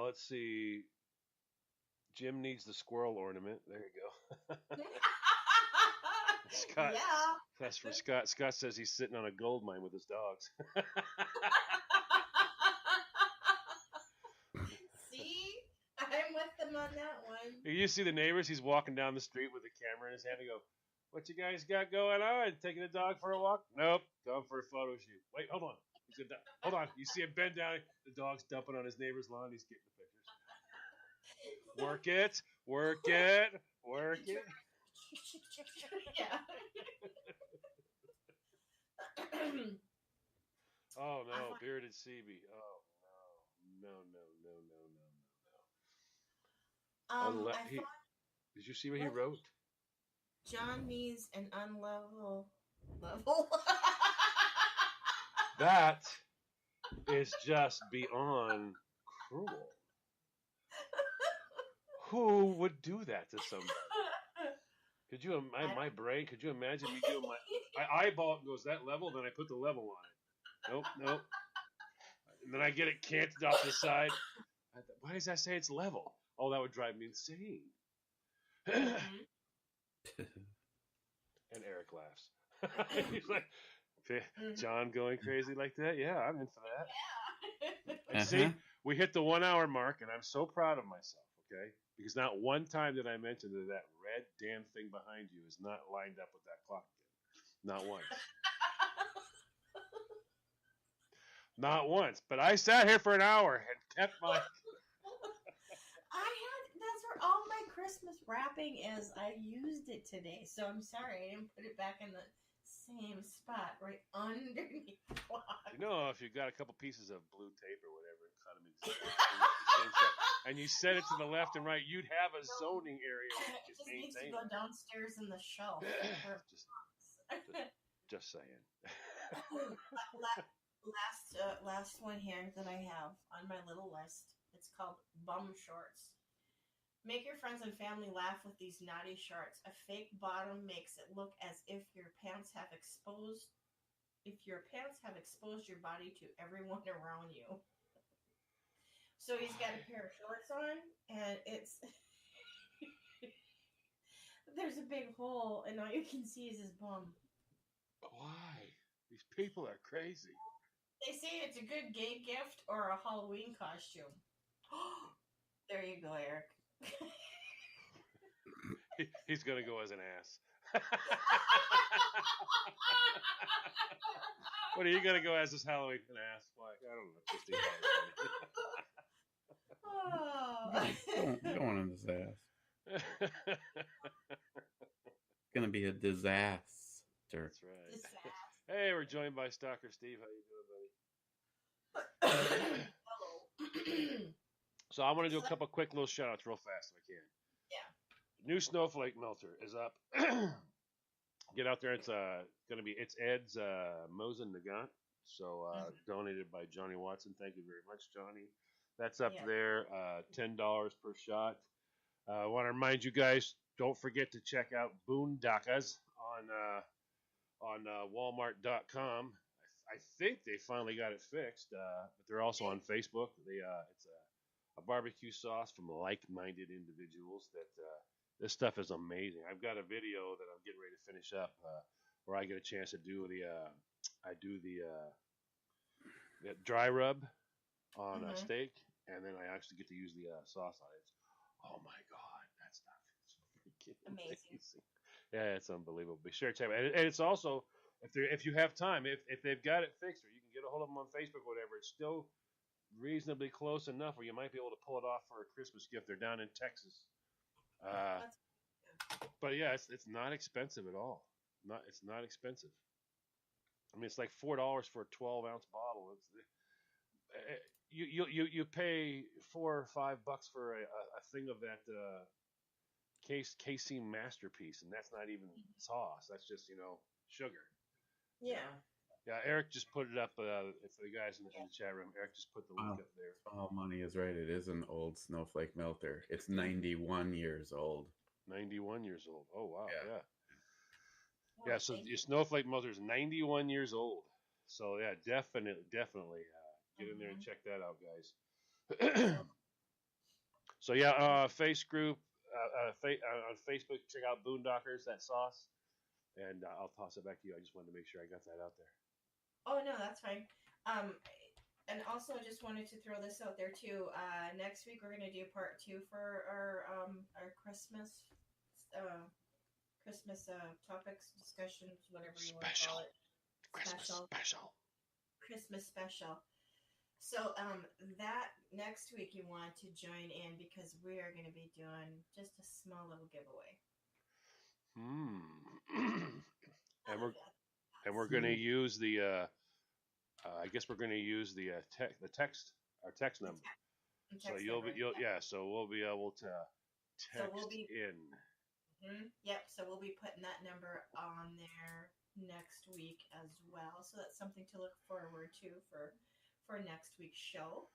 Let's see. Jim needs the squirrel ornament. There you go. Scott. Yeah. That's for Scott. Scott says he's sitting on a gold mine with his dogs. See? I'm with them on that one. You see the neighbors? He's walking down the street with a camera in his hand. And go, "What you guys got going on? Taking the dog for a walk?" "Nope, going for a photo shoot." "Wait, hold on." Hold on. You see him bend down. The dog's dumping on his neighbor's lawn. He's getting the pictures. Work it. Work it. Work it. Yeah. Oh no, bearded CB. Oh no. Did you see what he wrote? John needs an unlevel level. That is just beyond cruel. Who would do that to somebody? Could you, my brain, could you imagine me doing my eyeball it goes that level, then I put the level on it. Nope. And then I get it canted off the side. Why does that say it's level? Oh, that would drive me insane. And Eric laughs. He's like, John going crazy like that? Yeah, I'm in for that. Yeah. And see, we hit the 1 hour mark, and I'm so proud of myself, okay? Because not one time did I mention that that red damn thing behind you is not lined up with that clock again. Not once. Not once. But I sat here for an hour and kept my... That's where all my Christmas wrapping is. I used it today, so I'm sorry I didn't put it back in the same spot right underneath the clock. You know, if you got a couple pieces of blue tape or whatever and cut them in the same stuff, and you set it to the left and right, you'd have a zoning area where you It could just needs to maintain go it. downstairs in the shelf. Just saying. Last one here that I have on my little list. It's called bum shorts. Make your friends and family laugh with these naughty shorts. A fake bottom makes it look as if your pants have exposed your body to everyone around you. So he's got a pair of shorts on, and it's there's a big hole, and all you can see is his bum. Why? These people are crazy. They say it's a good gay gift or a Halloween costume. There you go, Eric. He's gonna go as an ass. What are you gonna go as this Halloween? An ass? Why? I don't know. Just Going on this ass. It's gonna be a disaster. That's right. Hey, we're joined by Stalker Steve. How you doing, buddy? Hello. So I want to do a couple quick little shout outs real fast if I can. Yeah. New snowflake melter is up. Get out there. It's it's Ed's Mosin Nagant. So donated by Johnny Watson. Thank you very much, Johnny. That's up there. $10 per shot. I want to remind you guys, don't forget to check out Boondockas on Walmart.com. I think they finally got it fixed, but they're also on Facebook. It's a barbecue sauce from like-minded individuals. This stuff is amazing. I've got a video that I'm getting ready to finish up where I get a chance to do the dry rub on a steak, and then I actually get to use the sauce on it. Oh my God, that stuff is freaking amazing. Yeah, it's unbelievable. Be sure to check it out. And it's also, if you have time, if they've got it fixed, or you can get a hold of them on Facebook or whatever, it's still reasonably close enough where you might be able to pull it off for a Christmas gift. They're down in Texas. But yeah, it's not expensive at all. It's not expensive. I mean, it's like $4 for a 12-ounce bottle. You pay $4 or $5 for a thing of that casein masterpiece, and that's not even sauce. That's just sugar. Yeah. Yeah, Eric just put it up for the guys in the chat room. Eric just put the link up there. Oh, Money is right. It is an old snowflake melter. It's 91 years old. 91 years old. Oh wow, Yeah. Yeah. So your snowflake melter is 91 years old. So yeah, definitely get in there and check that out, guys. So yeah, face group on Facebook. Check out Boondockers, that sauce, and I'll toss it back to you. I just wanted to make sure I got that out there. Oh no, that's fine. And also just wanted to throw this out there too. Next week we're gonna do part 2 for our Christmas topics, discussions, whatever you want to call it. Christmas special. So that next week you want to join in because we are going to be doing just a small little giveaway. And we're going to use the I guess we're going to use the text number. So so we'll be able to text in. Yep. So we'll be putting that number on there next week as well. So that's something to look forward to for next week's show.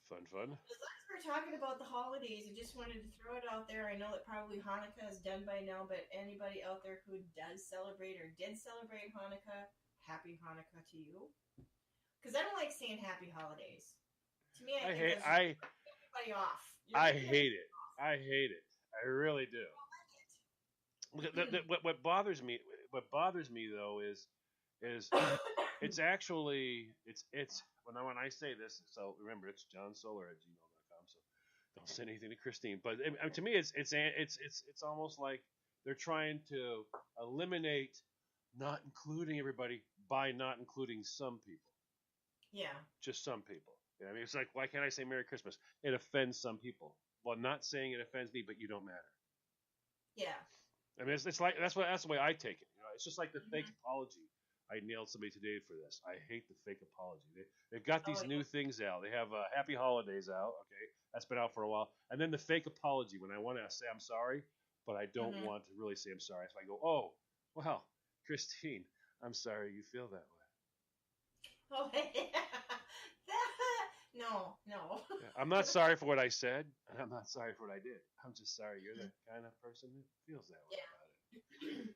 Fun. As long as we're talking about the holidays, I just wanted to throw it out there. I know that probably Hanukkah is done by now, but anybody out there who does celebrate or did celebrate Hanukkah, happy Hanukkah to you. Because I don't like saying happy holidays. To me, I hate everybody off. I hate it. I really do. What bothers me though is it's actually it's when I say this. So remember, it's johnsolar@gmail.com. So don't send anything to Christine. But to me, it's almost like they're trying to eliminate not including everybody by not including some people. Yeah. Just some people. I mean, it's like, why can't I say Merry Christmas? It offends some people. Well, not saying it offends me, but you don't matter. Yeah. I mean, it's like that's the way I take it. It's just like the fake apology. I nailed somebody today for this. I hate the fake apology. They've got these new things out. They have Happy Holidays out. Okay, that's been out for a while. And then the fake apology when I want to say I'm sorry, but I don't want to really say I'm sorry. So I go, oh, well, Christine, I'm sorry you feel that way. Oh, yeah. No. I'm not sorry for what I said, and I'm not sorry for what I did. I'm just sorry you're the kind of person that feels that way about it.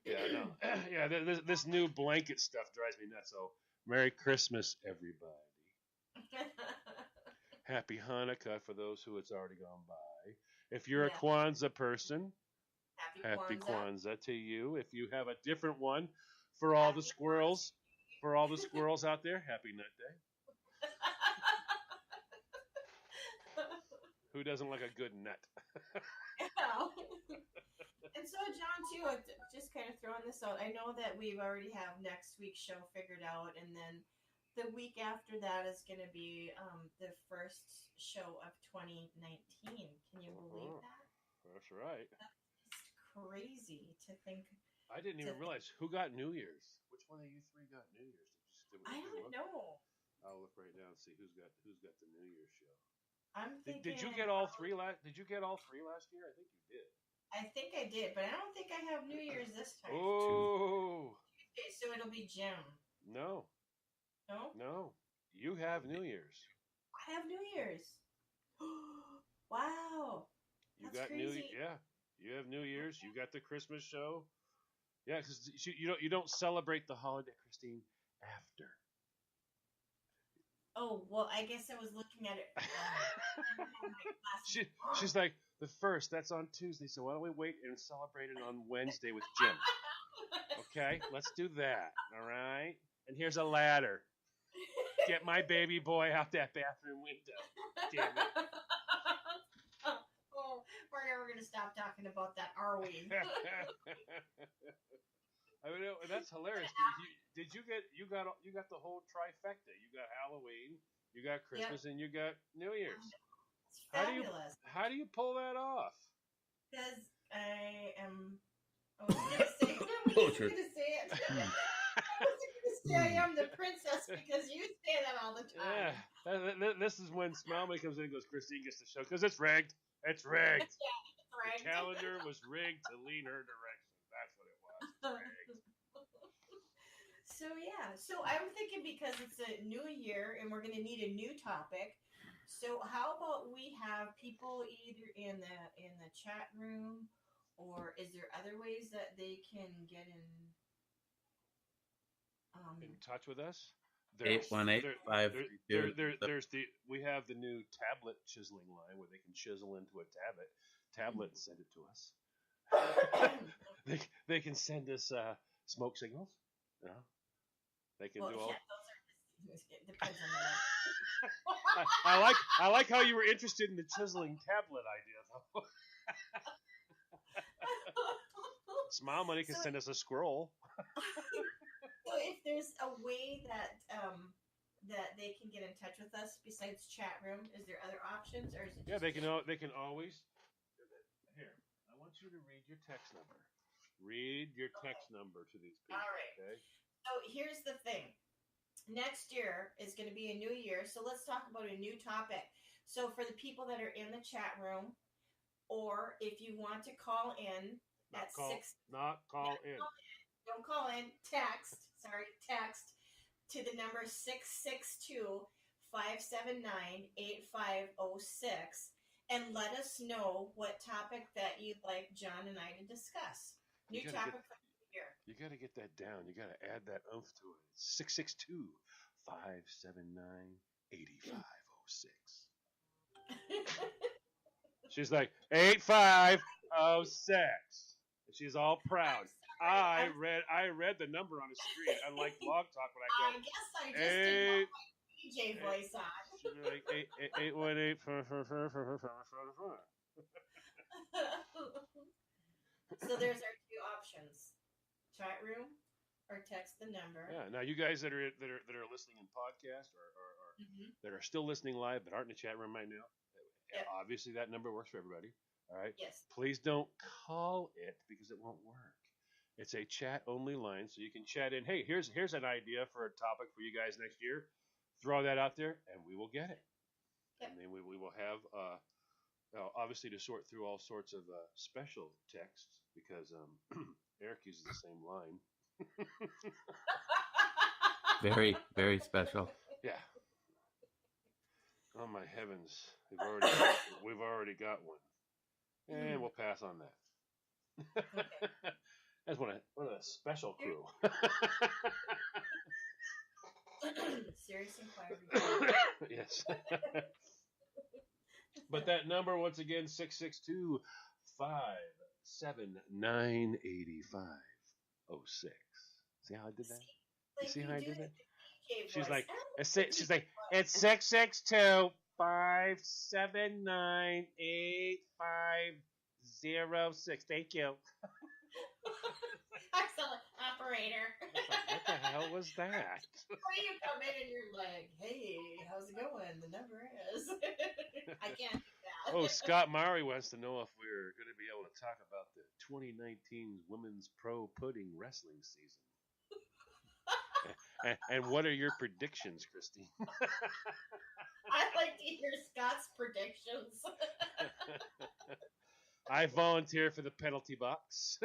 Yeah, no. Yeah, this new blanket stuff drives me nuts. So, Merry Christmas, everybody. Happy Hanukkah for those who it's already gone by. If you're a Kwanzaa person, Happy Kwanzaa to you. If you have a different one, for all the squirrels out there, Happy Nut Day. Who doesn't like a good nut? And so, John, too, just kind of throwing this out. I know that we've already have next week's show figured out, and then the week after that is going to be the first show of 2019. Can you believe that? That's right. That's crazy to think. I didn't even realize who got New Year's. Which one of you three got New Year's? I don't know. I'll look right now and see who's got the New Year's show. I'm thinking. Did you get all three Did you get all three last year? I think you did. I think I did, but I don't think I have New Year's this time. Oh. Okay, so it'll be Jim. No. No? No. You have New Year's. I have New Year's. Wow. You That's got crazy. You have New Year's. You got the Christmas show. Yeah, because you don't celebrate the holiday, Christine, after. Oh, well, I guess I was looking at it. She's like, the first, that's on Tuesday, so why don't we wait and celebrate it on Wednesday with Jim? Okay, let's do that, all right? And here's a ladder. Get my baby boy out that bathroom window. Damn it. Oh, we're never going to stop talking about that, are we? I mean, that's hilarious. You got the whole trifecta. You got Halloween, you got Christmas, and you got New Year's. It's fabulous. How do you pull that off? Because I was going to say it. I wasn't going to say I am the princess because you say that all the Yeah, time. this is when Smiley comes in and goes, Christine gets the show because it's rigged. It's rigged. Right. The calendar was rigged to lean her direction. That's what it was. Rigged. So yeah, so I'm thinking because it's a new year and we're going to need a new topic. So how about we have people either in the chat room, or is there other ways that they can get in? In touch with us. 818-532. There's we have the new tablet chiseling line where they can chisel into a tablet and send it to us. they can send us smoke signals. Yeah. They can do all. Yeah, those are, it depends on the I like how you were interested in the chiseling tablet idea though. Smile Money can send us a scroll. So if there's a way that that they can get in touch with us besides chat room, is there other options, or is it? Yeah, they can always. Here, I want you to read your text number. Read your text number to these people. All right. Okay. So here's the thing. Next year is going to be a new year, so let's talk about a new topic. So for the people that are in the chat room, or if you want to call in at Not call in. Don't call in. Text to the number 662-579-8506 and let us know what topic that you'd like John and I to discuss. New topic for the year. You got to get that down. You got to add that oomph to it. 662-579-8506. She's like 8506. She's all proud. I read the number on the screen. Unlike Blog Talk, when I go, I guess I just didn't put my DJ voice on. She'd be like 818. So there's our two options: chat room or text the number. Yeah. Now, you guys that are listening in podcast or that are still listening live but aren't in the chat room right now, obviously that number works for everybody. All right. Yes. Please don't call it because it won't work. It's a chat only line, so you can chat in. Hey, here's an idea for a topic for you guys next year. Throw that out there, and we will get it. Yep. And then we will have, obviously, to sort through all sorts of special texts because Eric uses the same line. Very, very special. Yeah. Oh my heavens, we've already got one, and we'll pass on that. Okay. That's one of the special crew. Serious inquiry. Yes. But that number, once again, 662-579-8506. See how I did that? You see how I did that? She's like, it's 662-579-8506. Thank you. Excellent, operator. What the hell was that? Or you come in and you're like, hey, how's it going? The number is. I can't do that. Oh, Scott Murray wants to know if we're going to be able to talk about the 2019 Women's Pro Pudding Wrestling season. And what are your predictions, Christine? I like to hear Scott's predictions. I volunteer for the penalty box.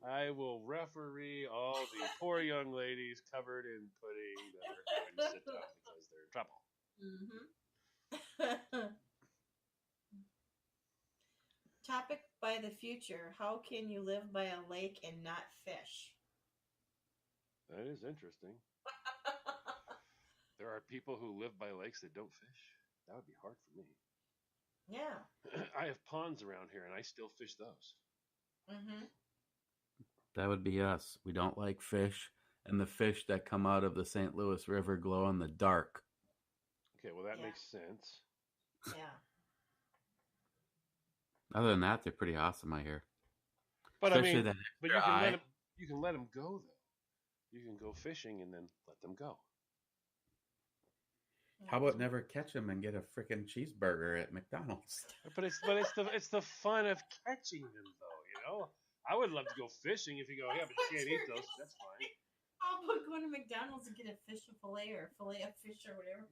I will referee all the poor young ladies covered in pudding that are having to sit down because they're in trouble. Mm-hmm. Topic by the future. How can you live by a lake and not fish? That is interesting. There are people who live by lakes that don't fish. That would be hard for me. Yeah. I have ponds around here, and I still fish those. Mm-hmm. That would be us. We don't like fish, and the fish that come out of the St. Louis River glow in the dark. Okay, well, that makes sense. Yeah. Other than that, they're pretty awesome, I hear. But especially I mean, but you can let them go, though. You can go fishing and then let them go. How about never catch them and get a freaking cheeseburger at McDonald's? But it's the fun of catching them, though. You know, I would love to go fishing if you go, yeah, but you can't eat those. That's fine. How about going to McDonald's and get a fish fillet or fillet of fish or whatever?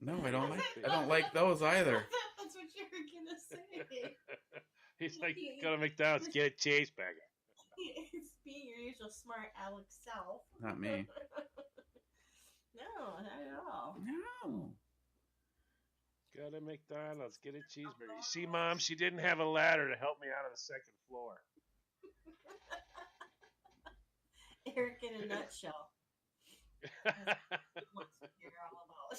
No, I don't like. I don't like those either. That's what you were gonna say. He's like, go to McDonald's, get a cheeseburger. Being your usual smart Alex self. Not me. No, not at all. No. Go to McDonald's, get a cheeseburger. You see, Mom, she didn't have a ladder to help me out of the second floor. Eric in a nutshell. That's what you're all about.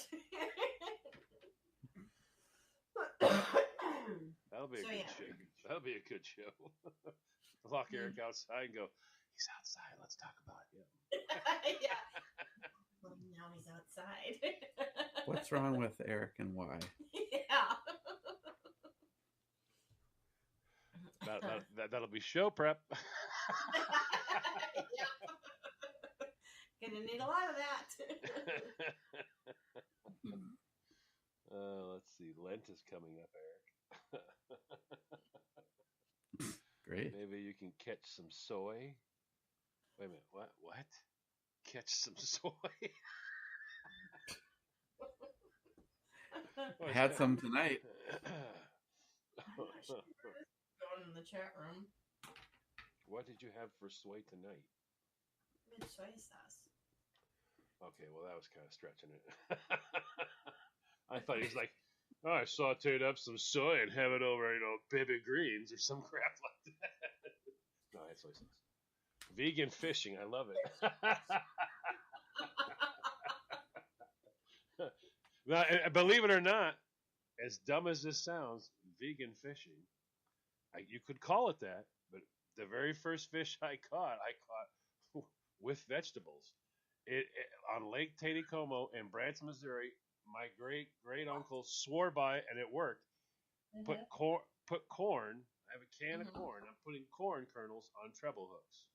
That'll be a So, good yeah. show. That'll be a good show. Lock Eric outside and go, he's outside. Let's talk about him. Yeah. Well, now he's outside. What's wrong with Eric and why? Yeah. That'll be show prep. Yeah. Gonna need a lot of that. Let's see. Lent is coming up, Eric. Great. Maybe you can catch some soy. Wait a minute. What? Catch some soy? I had some tonight. Going in the chat room. What did you have for soy tonight? With soy sauce. Okay, well, that was kind of stretching it. I thought he was like, oh, I sauteed up some soy and have it over, baby greens or some crap like that. No, I had soy sauce. Vegan fishing, I love it. Now, and believe it or not, as dumb as this sounds, vegan fishing, you could call it that, but the very first fish I caught with vegetables. On Lake Taticomo in Branson, Missouri. My great uncle swore by it, and it worked. Put corn. I have a can of corn. I'm putting corn kernels on treble hooks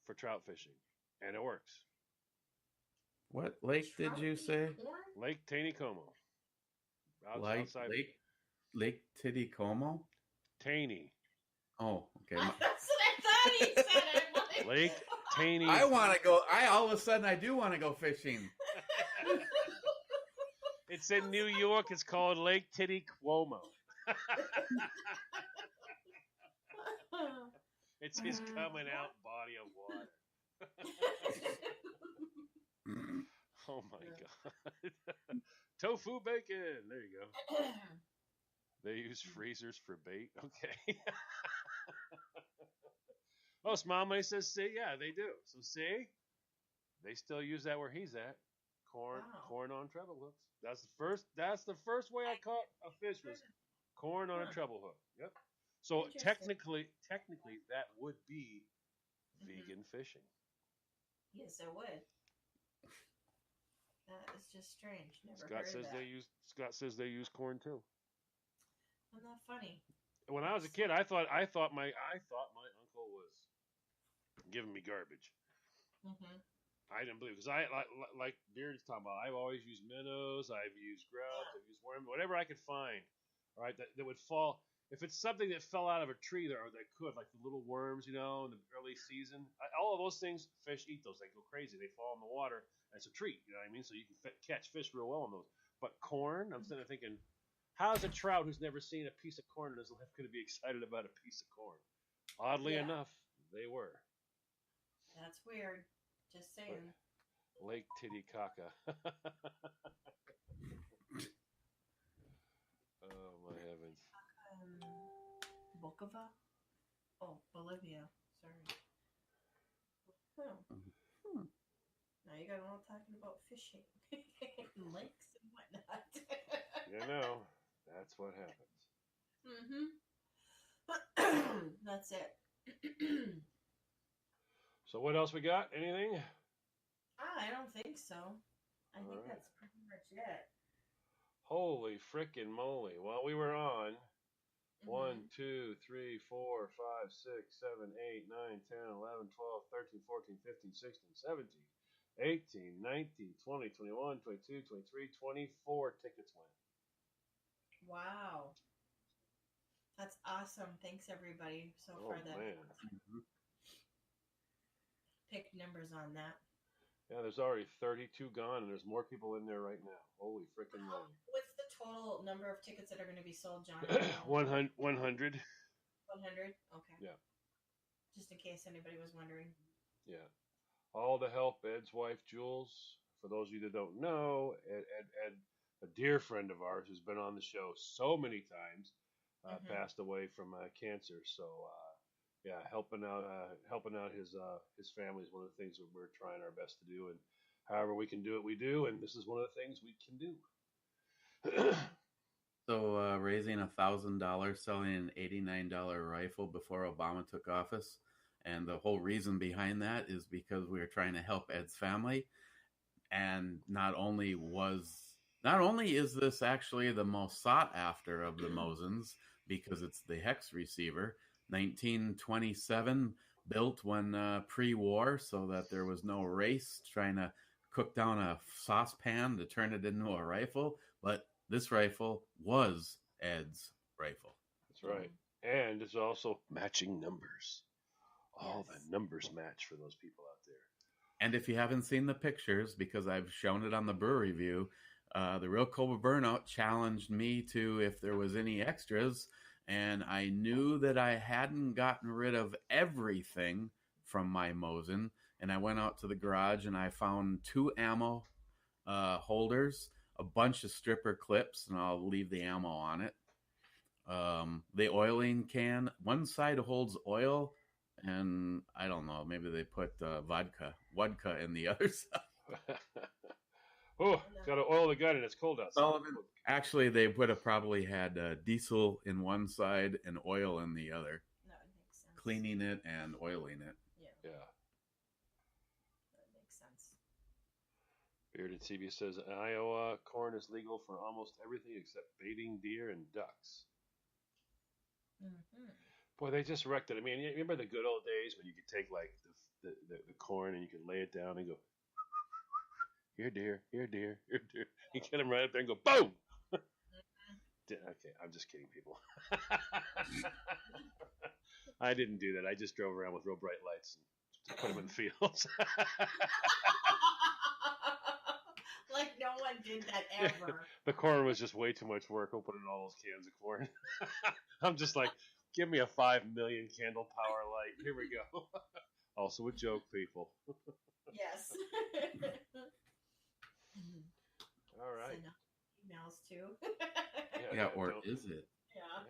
for trout fishing, and it works. What lake did you say? Lake Taticomo. Outside Lake Titicomo? Taney. Oh, okay. That's what I thought he said. I'm like, Lake Taney. I want to go. All of a sudden I do want to go fishing. It's in New York. It's called Lake Titicomo. It's his coming out body of water. Oh my god. Tofu bacon. There you go. They use freezers for bait. Okay. Oh, Smallmay says, see, yeah, they do. So see, they still use that where he's at. Corn on treble hooks. That's the first way I caught a fish was corn on a treble hook. Yep. So technically that would be vegan fishing. Yes, it would. That is just strange. Never Scott heard says of that. Scott says they use corn too. Isn't that funny? When I was a kid, I thought my uncle was giving me garbage. Mm-hmm. I didn't believe because I like Beard's talking about. I've always used minnows. I've used grouse. I've used worm. Whatever I could find, all right, that would fall. If it's something that fell out of a tree there, or that could, like the little worms, in the early season, all of those things, fish eat those. They go crazy. They fall in the water. And it's a treat. You know what I mean? So you can catch fish real well on those. But corn, I'm sitting there thinking, how's a trout who's never seen a piece of corn in his life going to be excited about a piece of corn? Oddly enough, they were. That's weird. Just saying. Lake Titicaca. Oh, my heavens. Bokova? Oh, Bolivia. Sorry. Oh. Now you got all talking about fishing. Lakes and whatnot. That's what happens. That's it. So what else we got? Anything? I don't think so. I think All right. that's pretty much it. Holy frickin' moly. Well, we were on 1, 2, 3, 4, 5, 6, 7, 8, 9, 10, 11, 12, 13, 14, 15, 16, 17, 18, 19, 20, 21, 22, 23, 24 tickets went. Wow. That's awesome. Thanks everybody so Oh, far that man. picked numbers on that. Yeah, there's already 32 gone, and there's more people in there right now. Holy freaking moly. What's the total number of tickets that are going to be sold, John? 100. 100? Okay. Yeah. Just in case anybody was wondering. Yeah. All to help Ed's wife, Jules. For those of you that don't know, Ed, a dear friend of ours who's been on the show so many times, passed away from cancer. So, yeah, helping out his family is one of the things that we're trying our best to do. And however we can do it, we do. And this is one of the things we can do. So raising $1,000 selling an $89 rifle before Obama took office, and the whole reason behind that is because we were trying to help Ed's family. And not only is this actually the most sought after of the Mosins because it's the hex receiver, 1927 built when pre-war, so that there was no race trying to cook down a saucepan to turn it into a rifle, but this rifle was Ed's rifle. That's right. And it's also matching numbers. All Yes. the numbers match for those people out there. And if you haven't seen the pictures, because I've shown it on the Brew Review, the Real Cobra Burnout challenged me to if there was any extras, and I knew that I hadn't gotten rid of everything from my Mosin, and I went out to the garage and I found 2 ammo holders, a bunch of stripper clips, and I'll leave the ammo on it. The oiling can, one side holds oil, and I don't know, maybe they put vodka in the other side. Oh, got to oil the gun and it's cold outside. Sullivan, actually, they would have probably had diesel in one side and oil in the other, That would make sense. cleaning it and oiling it. Yeah, Yeah. that makes sense. Bearded CB says in Iowa, corn is legal for almost everything except baiting deer and ducks. Mm-hmm. Boy, they just wrecked it. I mean, you remember the good old days when you could take like the corn and you could lay it down and go, here, deer, here, deer, here, deer. You get them right up there and go, boom! Okay, I'm just kidding, people. I didn't do that. I just drove around with real bright lights and put them in the fields. Like no one did that ever. The corn was just way too much work opening all those cans of corn. I'm just like, give me a 5 million candle power light. Here we go. Also a joke, people. Yes. All right. Send out emails too. Yeah, or don't- is it? Yeah.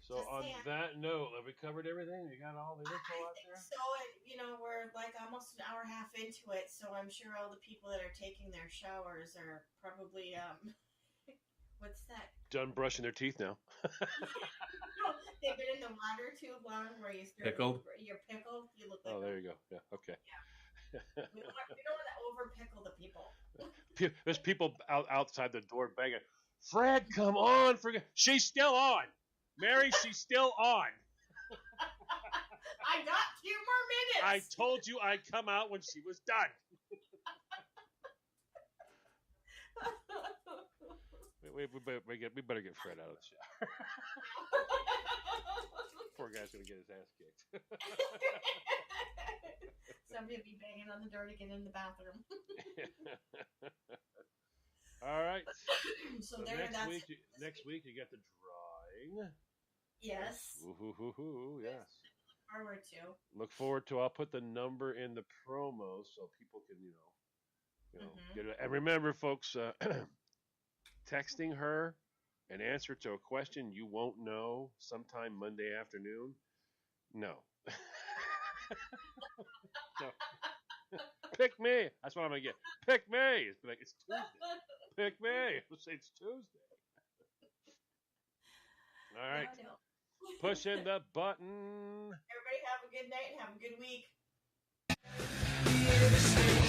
So Just on saying. that note, have we covered everything? You got all the info I out think there? so. And, we're like almost an hour and a half into it, so I'm sure all the people that are taking their showers are probably what's that? Done brushing their teeth now. They've been in the water too long, where you start Pickled? You're pickled. You look like Oh, there you go. Yeah, okay. we don't want to over pickle the people. There's people outside the door banging. Fred, come on! She's still on. Mary, she's still on. I got 2 more I minutes. told you I'd come out when she was done. We better get Fred out of the shower. Poor guy's gonna get his ass kicked. Somebody will be banging on the door to get in the bathroom. All right. So So there, next that's week, next week you got the drawing. yes. Ooh, yes. Forward to. Look forward to. I'll put the number in the promo so people can, Mhm. get it. And remember, folks, texting her an answer to a question you won't know sometime Monday afternoon. No. No. Pick me. That's what I'm gonna get. Pick me. It's like it's Tuesday. Pick me. Let's say it's Tuesday. All right. No. Pushing the button. Everybody have a good night and have a good week. Here to stay.